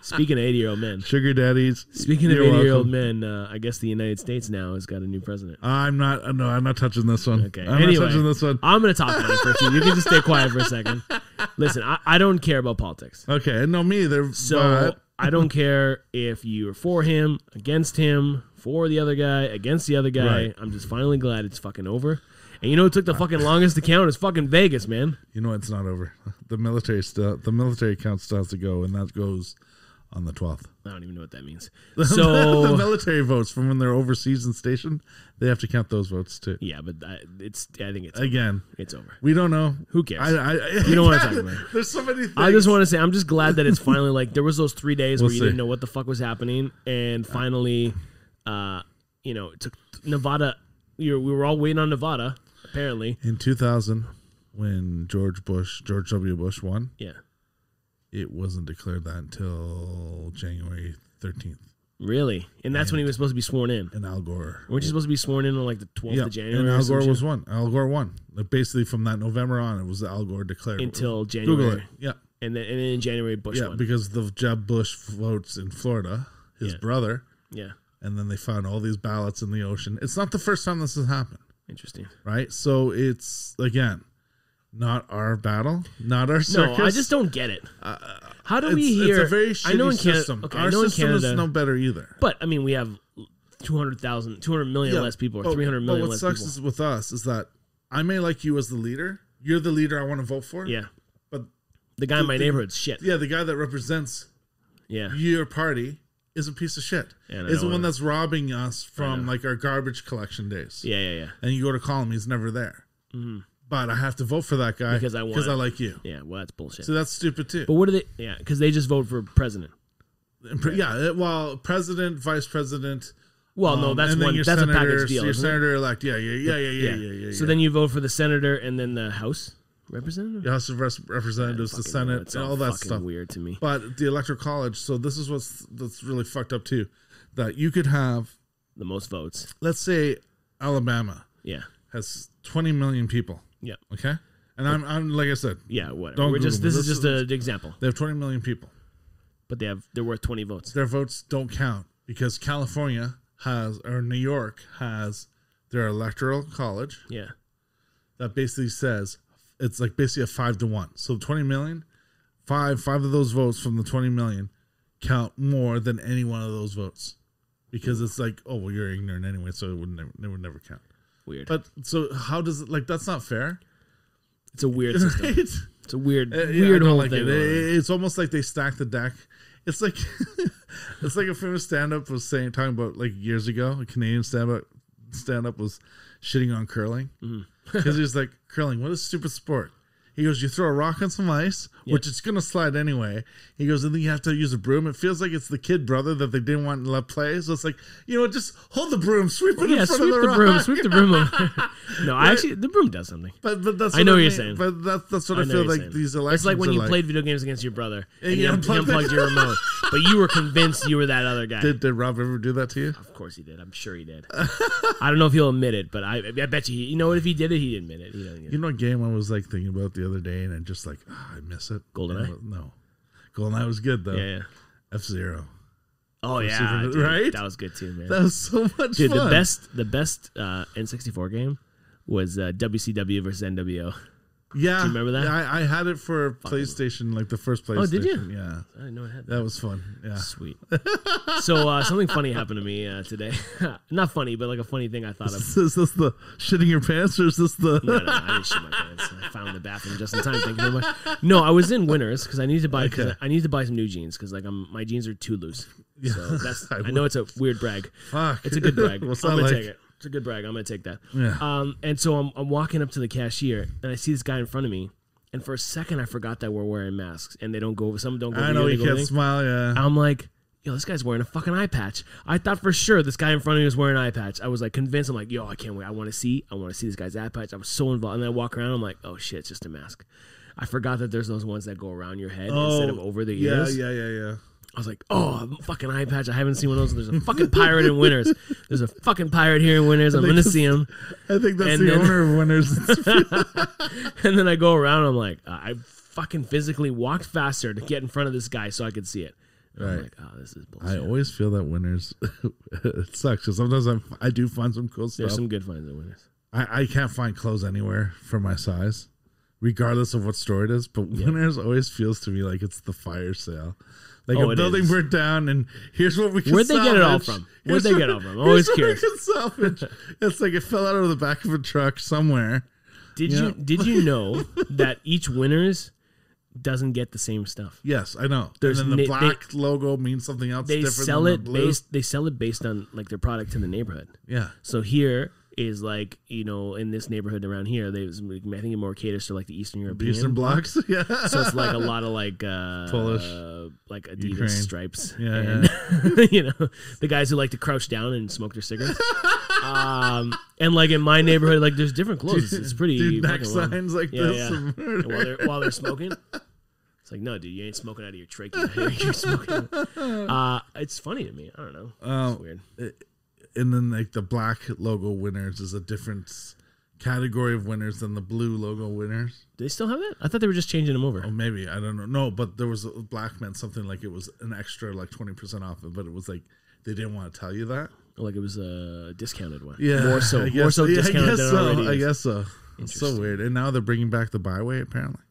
Speaking of 80-year-old men, sugar daddies. Speaking of 80-year-old men, I guess the United States now has got a new president. I'm not touching this one. Okay, I'm not touching this one. I'm going to talk about it for a few. You can just stay quiet for a second. Listen, I don't care about politics. Okay, no, me either. So I don't care if you're for him, against him, for the other guy, against the other guy. Right. I'm just finally glad it's fucking over. And you know who took the fucking longest to count? It's fucking Vegas, man. You know it's not over. The military count still has to go, and that goes on the 12th. I don't even know what that means. So the military votes from when they're overseas and stationed, they have to count those votes too. Yeah, but I think it's again, over. It's over. We don't know. Who cares? You don't want to talk about it. There's so many things. I just want to say I'm just glad that it's finally like there was those 3 days where you didn't know what the fuck was happening, and finally, it took Nevada. We were all waiting on Nevada. Apparently, in 2000, when George W. Bush won, it wasn't declared that until January 13th. Really? And that's when he was supposed to be sworn in. And Al Gore. Weren't you supposed to be sworn in on like the 12th of January? And Al Gore was one. Al Gore won. Like basically, from that November on, it was Al Gore declared until January. Google it. Yeah. And then in January, Bush won. Because the Jeb Bush votes in Florida, his brother. Yeah. And then they found all these ballots in the ocean. It's not the first time this has happened. Interesting. Right? So it's, again, not our battle, not our circus. No, I just don't get it. How do we hear? It's a very shitty system. Okay, our system is no better either. But, I mean, we have 200 million less people or 300 million less people. What sucks with us is that I may like you as the leader. You're the leader I want to vote for. Yeah. But the guy in my neighborhood's shit. Yeah, the guy that represents your party is a piece of shit. Is the one that's robbing us from like our garbage collection days. Yeah. And you go to call him, he's never there. Mm-hmm. But I have to vote for that guy because I like you. Yeah, well, that's bullshit. So that's stupid too. But what do they? Yeah, because they just vote for president. Yeah, well, president, vice president. Well, no, that's one. That's senator, a package deal. Your senator elect. Yeah. So then you vote for the senator and then the House representative. The House of Representatives, the Senate, and all that stuff. Weird to me. But the Electoral College. So this is that's really fucked up too. That you could have the most votes. Let's say Alabama. Yeah. Has 20 million people. Yeah. Okay. And I'm like I said. Yeah. Whatever. This is just an example. They have 20 million people. But they're worth 20 votes. Their votes don't count because California or New York has their electoral college. Yeah. That basically says it's like basically a 5-to-1. So 20 million, five of those votes from the 20 million count more than any one of those votes. Because it's like, oh well, you're ignorant anyway, so it would never count. Weird. But so how does it that's not fair? It's a weird system. Right? It's a weird whole like thing. It's almost like they stack the deck. It's like it's like a famous stand-up was talking about like years ago. A Canadian stand-up was shitting on curling because he's like, curling, what a stupid sport. He goes, you throw a rock on some ice, which it's going to slide anyway. He goes, and then you have to use a broom. It feels like it's the kid brother that they didn't want to let play. So it's like, just hold the broom, sweep it in front of the rock. Sweep the broom over. No, actually, the broom does something. But that's I know what you're saying. But that's what I feel like saying. These elections. It's like when you played video games against your brother and you unplugged your remote, but you were convinced you were that other guy. Did Rob ever do that to you? Of course he did. I'm sure he did. I don't know if he'll admit it, but I bet you. You know what? If he did it, he'd admit it. You know what game I was like thinking about the other day, and I just like, I miss it. GoldenEye? No. GoldenEye was good though. Yeah. F-Zero. Oh yeah, dude, right? That was good too, man. That was so much fun. Dude, the best N64 game was WCW versus NWO. Yeah. Do you remember that? Yeah, I had it for PlayStation, like the first PlayStation. Oh, did you? Yeah. I didn't know it had that. That was fun. Yeah. Sweet. So something funny happened to me today. Not funny, but like a funny thing I thought of. Is this the shitting your pants or is this the... No, I didn't shit my pants. I found the bathroom just in time. Thank you very much. No, I was in Winners because I need to buy I need to buy some new jeans because like my jeans are too loose. Yeah. So that's I know it's a weird brag. Fuck. It's a good brag. What's I'm that gonna like? take it. It's a good brag. I'm gonna take that. Yeah. And so I'm walking up to the cashier and I see this guy in front of me. And for a second, I forgot that we're wearing masks, and they don't go. Some don't go. I know you can't smile. Yeah. I'm like, yo, this guy's wearing a fucking eye patch. I thought for sure this guy in front of me was wearing an eye patch. I was like convinced. I'm like, yo, I can't wait. I want to see this guy's eye patch. I was so involved. And then I walk around. I'm like, oh shit, it's just a mask. I forgot that there's those ones that go around your head instead of over the ears. Yeah. I was like, oh, a fucking eye patch. I haven't seen one of those. There's a fucking pirate in Winners. There's a fucking pirate here in Winners. I'm going to see him. I think that's the owner of Winners. And then I go around. I'm like, I fucking physically walked faster to get in front of this guy so I could see it. And I'm like, oh, this is bullshit. I always feel that Winners, it sucks because sometimes I do find some cool stuff. There's some good finds at Winners. I can't find clothes anywhere for my size, regardless of what store it is. But Winners always feels to me like it's the fire sale. Like a building burnt down, and here's what we can salvage. Where'd they get it all from? Where'd they get it all from? I'm always curious. It's like it fell out of the back of a truck somewhere. Did you know that each Winners doesn't get the same stuff? Yes, I know. And then the black logo means something else different than the blue. They sell it based on like their product in the neighborhood. Yeah. So here is like, in this neighborhood around here, I think it more caters to like the Eastern European. Eastern blocks, yeah. So it's like a lot of like Polish, like Adidas Ukraine. Stripes. Yeah, and, the guys who like to crouch down and smoke their cigarettes. And like in my neighborhood, like there's different clothes. It's pretty neck signs like this. Yeah. And while they're smoking. It's like, no, dude, you ain't smoking out of your trachea. You're smoking. It's funny to me. I don't know. It's weird. And then like the black logo Winners is a different category of Winners than the blue logo Winners. Do they still have that? I thought they were just changing them over. Oh, maybe. I don't know. No, but there was black meant something like it was an extra like 20% off it, but it was like they didn't want to tell you that. Like it was a discounted one. Yeah. More so discounted than it already is. I guess so. It's so weird. And now they're bringing back the Byway apparently.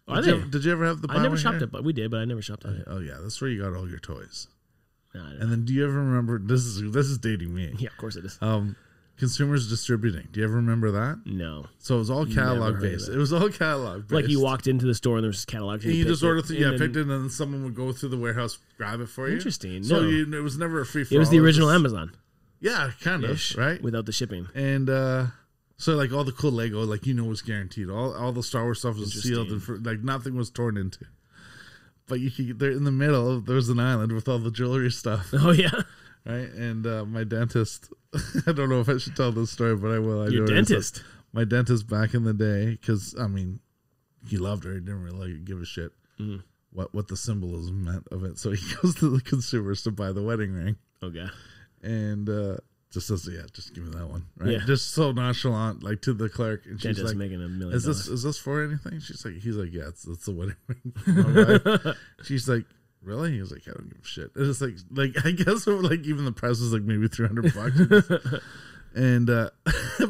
Did you ever have the Byway? I never shopped it, but we did, but I never shopped at it. Oh yeah, that's where you got all your toys. And then do you ever remember this is dating me. Yeah, of course it is. Consumers Distributing. Do you ever remember that? No. So it was all catalog based. It was all catalog based. Like you walked into the store and there was catalog. And you just ordered picked it, and then someone would go through the warehouse, grab it for you. Interesting. So it was never a free for all. It was the original Amazon. Yeah, kind of, right? Without the shipping. And so like all the cool Lego, like was guaranteed. All the Star Wars stuff was sealed and like nothing was torn into. But they're in the middle. There was an island with all the jewelry stuff. Oh yeah, right. And my dentist. I don't know if I should tell this story, but I will. Your dentist. My dentist back in the day, because he loved her. He didn't really give a shit what the symbolism meant of it. So he goes to the consumers to buy the wedding ring. Okay. And just says, just give me that one, right? Yeah. Just so nonchalant, like to the clerk, and she's like, making $1 million. Is this for anything? He's like, yeah, it's the wedding ring. She's like, really? He was like, I don't give a shit. And it's like I guess like even the price was like maybe $300. And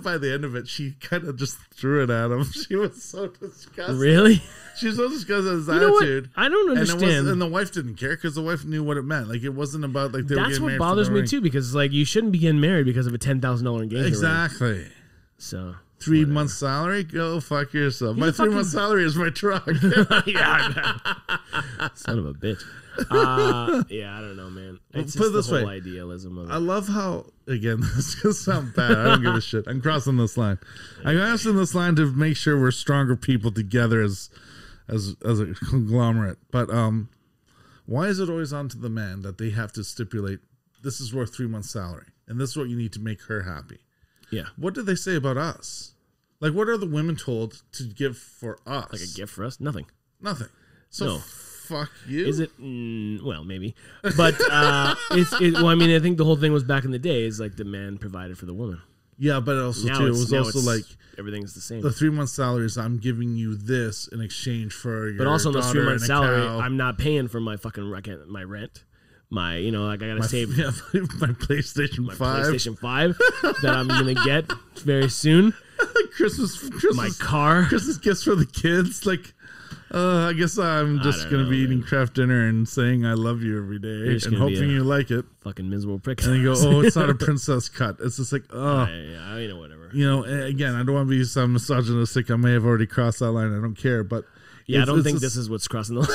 by the end of it, she kind of just threw it at him. She was so disgusted. Really? She was so disgusted at his attitude. I don't understand. And the wife didn't care because the wife knew what it meant. Like it wasn't about like they were getting married. That's what bothers me too, because like you shouldn't be getting married because of a $10,000 engagement. Exactly. Ring. So 3 months salary? Go fuck yourself. My 3 month salary is my truck. Yeah, son of a bitch. Yeah, I don't know, man. It's Put it just this the whole way. idealism of it. I love how, again, this is going to sound bad. I don't give a shit. I'm crossing this line. I'm crossing this line to make sure we're stronger people together as a conglomerate. But why is it always on to the man that they have to stipulate this is worth 3 months salary and this is what you need to make her happy? Yeah. What do they say about us? Like, what are the women told to give for us? Like a gift for us? Nothing. Nothing. So No. fuck you. Is it? Well, maybe. But well, I mean, I think the whole thing was back in the day is like the man provided for the woman. Yeah, but also Now too, it was also like everything's the same. the 3 month salary is I'm giving you this in exchange for your But also in the 3 month and a salary, cow. I'm not paying for my fucking my rent. My, like I gotta save Yeah, my PlayStation 5. PlayStation 5 that I'm gonna get very soon. Christmas, My car. Christmas gifts for the kids. Like, I guess I'm just don't gonna know, be eating man. craft dinner and saying I love you every day just and gonna be hoping a- you like it. Fucking miserable prick. And you go, oh, it's not a princess cut. It's just like, oh, Whatever. you know. Again, I don't want to be some misogynistic. I may have already crossed that line. I don't care, but Yeah, I don't think this is what's crossing the line.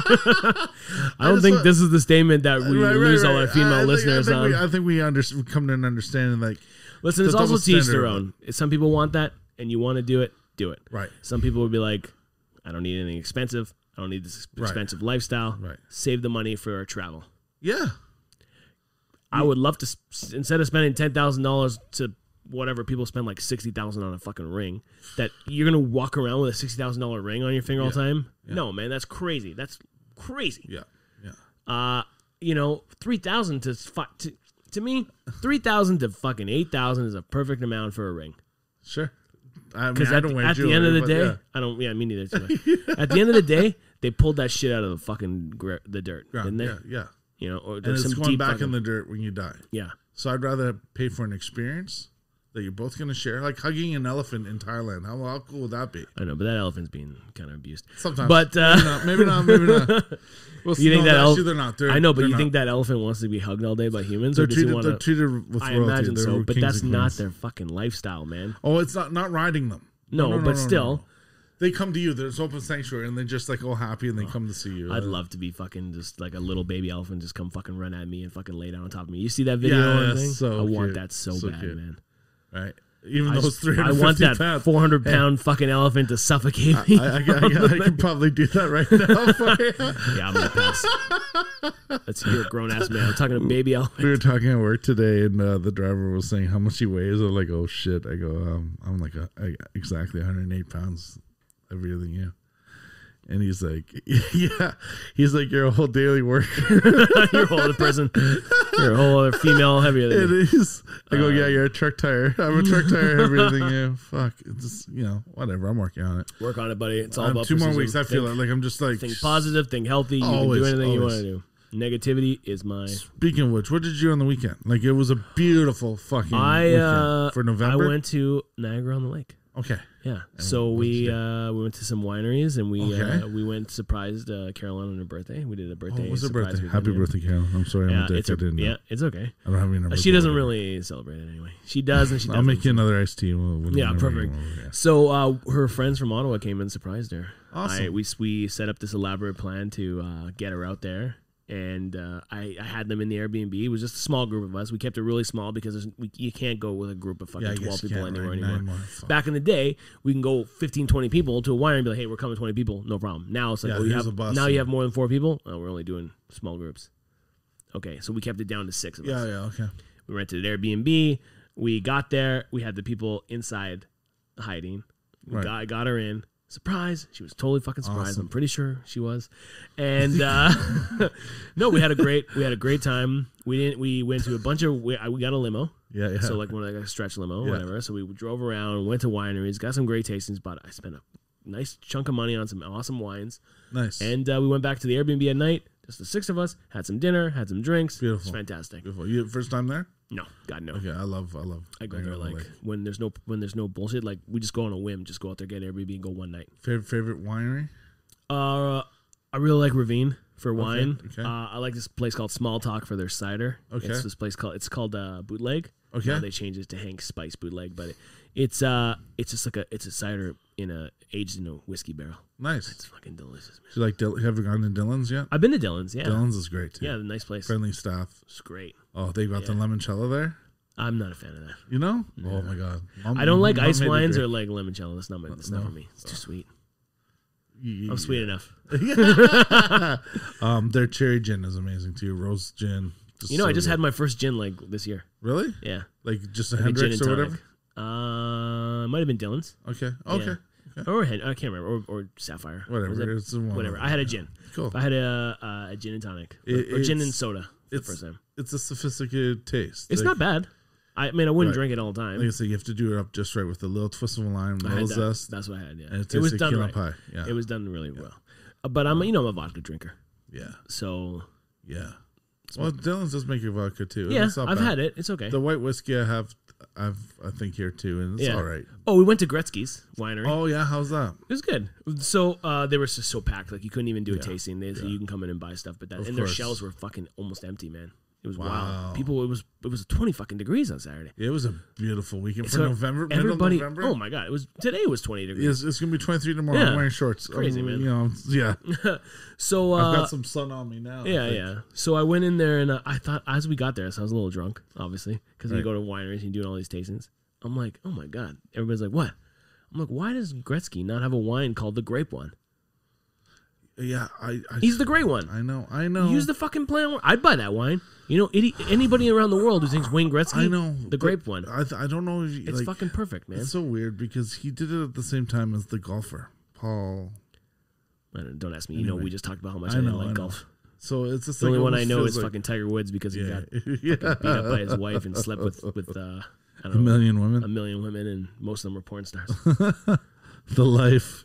I don't think this is the statement that we lose all our female listeners on. I think we come to an understanding. Like, Listen, it's the also double to each standard their of own. If some people want that and you want to do it, do it. Right. Some people would be like, I don't need anything expensive. I don't need this expensive lifestyle. Right. Save the money for our travel. Yeah. I would love to, instead of spending $10,000 to whatever, people spend like $60,000 on a fucking ring, that you're going to walk around with a $60,000 ring on your finger all the time? Yeah. No, man, that's crazy. That's crazy. Yeah. Yeah. 3,000 to me, 3,000 to fucking 8,000 is a perfect amount for a ring. Sure. I mean, Because I at, don't wear at the jewelry, end of the but day, yeah. I don't. Yeah, me neither. Too much. At the end of the day, they pulled that shit out of the fucking the dirt, didn't they? Yeah. Or And it's some going deep back fucking, in the dirt when you die. Yeah. So I'd rather pay for an experience that you're both going to share, like hugging an elephant in Thailand. How cool would that be? I know, but that elephant's being kind of abused. Sometimes, but maybe not. We'll you think that actually, they're not. I know, but you not. think that elephant wants to be hugged all day by humans, They're or does he treated, want they're to? treated with I royalty. imagine They're so, but kings that's and not queens. their fucking lifestyle, man. Oh, it's not riding them. No, but still. No. They come to you. There's open sanctuary, and they're just like all happy, and they come to see you. I'd love to be fucking just like a little baby elephant, just come fucking run at me and fucking lay down on top of me. You see that video? Yeah, thing? so I want cute. that so bad, cute. man. Right. Even I those I want 350 that pounds. 400-pound fucking elephant to suffocate me. I can probably do that right now for you. Yeah, I'm gonna pass. Let's hear a grown ass man. I'm talking to baby elephant. We were talking at work today, and the driver was saying how much he weighs. I'm like, oh shit. I go, I'm like exactly 108 pounds, heavier than you. And he's like, yeah. He's like, you're a whole daily worker. You're a whole other person. You're a whole other female heavier than It me. is. I go, yeah, you're a truck tire. I'm a truck tire heavier than you. Fuck. It's just, whatever. I'm working on it. Work on it, buddy. It's all about 2 more precision. weeks. I feel like I'm just like. Think positive, think healthy. You Always, can do anything you want always. to do. Negativity is my. Speaking of which, what did you do on the weekend? Like, it was a beautiful fucking weekend for November. I went to Niagara on the Lake. Okay. Yeah. So we went to some wineries and we went surprised Caroline on her birthday. We did a birthday. What was her surprise birthday? with Happy them, birthday, Carol. I'm sorry I'm a dick. I didn't know. Yeah, it's okay. I don't have any numbers. She doesn't really celebrate it anyway. She does and she doesn't. I'll make you another iced tea. Yeah, perfect. Yeah. So her friends from Ottawa came and surprised her. Awesome. We set up this elaborate plan to get her out there. And I had them in the Airbnb. It was just a small group of us. We kept it really small because you can't go with a group of fucking 12 people anywhere anymore. Back in the day, we can go 15, 20 people to a winery and be like, hey, we're coming 20 people. No problem. Now it's like, you have more than 4 people? Oh, we're only doing small groups. Okay, so we kept it down to 6 of us. Yeah, okay. We rented an Airbnb. We got there. We had the people inside hiding. I got her in. Surprise! She was totally fucking surprised. Awesome. I'm pretty sure she was. And no, we had a great time. We went to a bunch of we got a limo. Yeah. So like a stretch limo, whatever. So we drove around, went to wineries, got some great tastings. But I spent a nice chunk of money on some awesome wines. Nice. And we went back to the Airbnb at night. Just the 6 of us. Had some dinner. Had some drinks. Beautiful. It was fantastic. Beautiful. You first time there? No, God no. Okay, I love. I go there like when there's no bullshit. Like we just go on a whim. Just go out there, get Airbnb, and go one night. Favorite winery? I really like Ravine for wine. Okay. I like this place called Small Talk for their cider. Okay. It's this place called Bootleg. Okay. Now they changed it to Hank's Spice Bootleg, but it's just like it's a cider aged in a whiskey barrel. Nice. It's fucking delicious, man. So like, have you gone to Dylan's yet? I've been to Dylan's, yeah. Dylan's is great too. Yeah, nice place. Friendly staff. It's great. Oh, they got the limoncello there. I'm not a fan of that. You know? No. Oh my god. I don't like ice wines or like limoncello. That's not for me. It's too sweet. I'm sweet enough. Their cherry gin is amazing too. Rose gin. I just had my first gin like this year. Really? Yeah. Like just a Hendrix or whatever? It might have been Dylan's. Okay. Yeah. Or I can't remember. Or Sapphire. Whatever. I had a gin. Cool. I had a gin and tonic. Or gin and soda for the first time. It's a sophisticated taste. It's not bad. I mean, I wouldn't drink it all the time. Like I said, you have to do it up just right with a little twist of a lime, a little zest. That's what I had, yeah. And it was done right. Pie. Yeah. It was done really well. But I'm a vodka drinker. Yeah. So. Yeah. Well, Dylan's does make your vodka too. Yeah, I've had it. It's okay. The white whiskey I think here too, and it's all right. Oh, we went to Gretzky's winery. Oh yeah, how's that? It was good. So they were just so packed, like you couldn't even do a tasting. So you can come in and buy stuff, but their shelves were fucking almost empty, man. It was wild. People, it was 20 fucking degrees on Saturday. It was a beautiful weekend for November. Everybody, November. Oh my god, today was 20 degrees. It's gonna be 23 tomorrow. I'm wearing shorts. Crazy, man. Yeah. So I've got some sun on me now. Yeah. So I went in there and I thought as we got there, so I was a little drunk, obviously, because you go to wineries and you're doing all these tastings. I'm like, oh my god. Everybody's like, what? I'm like, why does Gretzky not have a wine called the Grape One? Yeah, he's the great one. I know. Use the fucking plant one. I'd buy that wine. Anybody around the world who thinks Wayne Gretzky, I know the grape one. I don't know. It's fucking perfect, man. It's so weird because he did it at the same time as the golfer, Paul. Don't ask me. Anyway, we just talked about how much I didn't like golf. So it's just the only one I know is fucking Tiger Woods because he got beat up by his wife and slept with a million women. A million women, and most of them were porn stars. The life.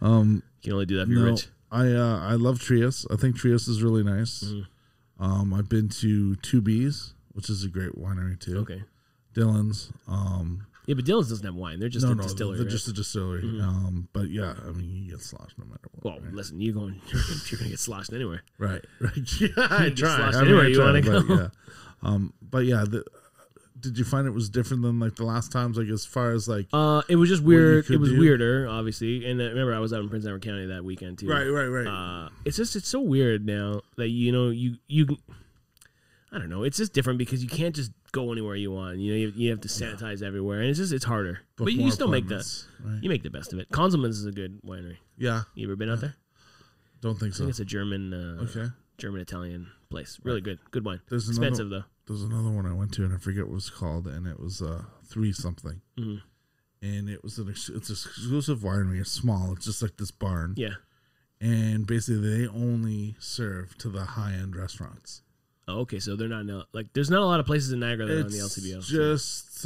You can only do that if you're rich. I love Trios. I think Trios is really nice. Mm-hmm. I've been to 2B's, which is a great winery too. Okay. Dylan's. Yeah, but Dylan's doesn't have wine. They're just a distillery. They're just a distillery. Mm-hmm. But yeah, I mean, you get sloshed no matter what. Well, listen, you're gonna get sloshed anywhere. Right. Yeah, I try. Anywhere you want to go. Yeah. But yeah, did you find it was different than like the last times? Like as far as like, it was just weird. It was weirder, obviously. And remember, I was out in Prince Edward County that weekend too. Right. It's so weird now that you I don't know. It's just different because you can't just go anywhere you want. You have to sanitize everywhere, and it's harder. But you still make you make the best of it. Konzelman's is a good winery. Yeah. You ever been out there? Don't think so. I think it's a German, German Italian place. Really good wine. Expensive though. There's another one I went to, and I forget what it was called, and it was 3 something. Mm-hmm. And it was it's an exclusive winery. It's small. It's just like this barn. Yeah. And basically, they only serve to the high end restaurants. Oh, okay, so they're not there's not a lot of places in Niagara that are on the LCBO. Just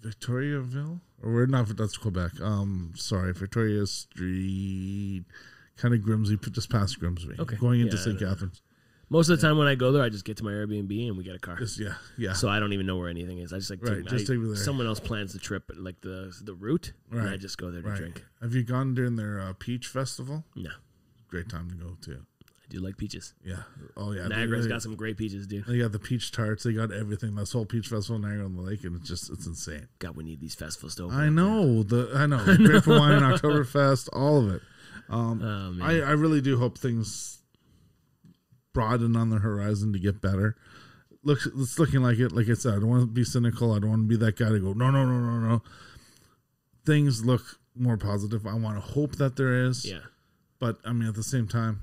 Victoriaville, or we're not. That's Quebec. Sorry, Victoria Street, kind of Grimsby, just past Grimsby. Okay, going into St. Catharines. Most of the time when I go there, I just get to my Airbnb and we get a car. Yeah. So I don't even know where anything is. I just take me there. Someone else plans the trip, like the route, and I just go there to drink. Have you gone during their Peach Festival? No. Great time to go too. I do like peaches. Yeah. Oh yeah. Niagara's got some great peaches, dude. They got the peach tarts. They got everything. This whole Peach Festival in Niagara on the Lake, and it's insane. God, we need these festivals to open. I know. The Grape Wine, Oktoberfest, all of it. I really do hope things broaden on the horizon to get better. It's looking like it. Like I said, I don't want to be cynical. I don't want to be that guy to go, no. Things look more positive. I want to hope that there is. Yeah. But, I mean, at the same time,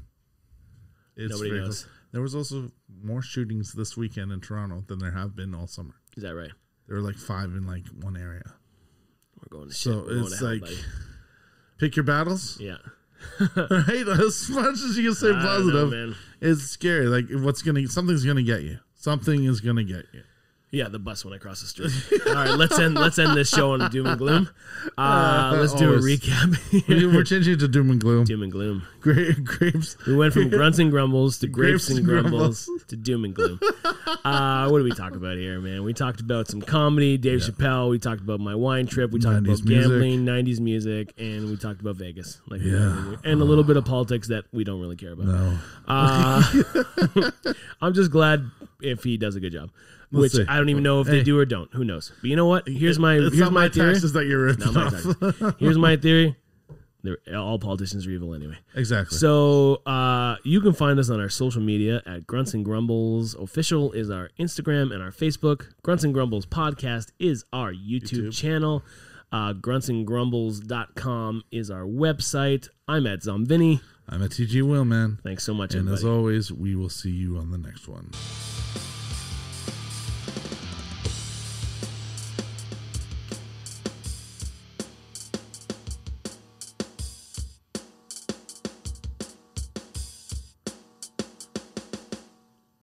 nobody knows. There was also more shootings this weekend in Toronto than there have been all summer. Is that right? There were like 5 in like one area. We're going to So it's like, pick your battles. Yeah. Right? As much as you can say positive, it's scary. Like something's gonna get you. Something is gonna get you. Yeah, the bus when I cross the street. All right, let's end this show on doom and gloom. Let's do a recap. We're changing it to doom and gloom. Doom and gloom. Grapes. We went from grunts and grumbles to grapes and grumbles to doom and gloom. What did we talk about here, man? We talked about some comedy, Dave Chappelle. We talked about my wine trip. We talked about gambling, 90s music, and we talked about Vegas. And a little bit of politics that we don't really care about. No. I'm just glad if he does a good job. Let's Which see. I don't even know if they do or don't. Who knows? But you know what? Here's my theory. Taxes that you're ripping Not my off. taxes. Here's my theory. All politicians are evil anyway. Exactly. So you can find us on our social media at Grunts and Grumbles. Official is our Instagram and our Facebook. Grunts and Grumbles podcast is our YouTube. channel. GruntsNGrumbles.com is our website. I'm at Zomvini. I'm at TG Will, man. Thanks so much, And everybody. as always, we will see you on the next one.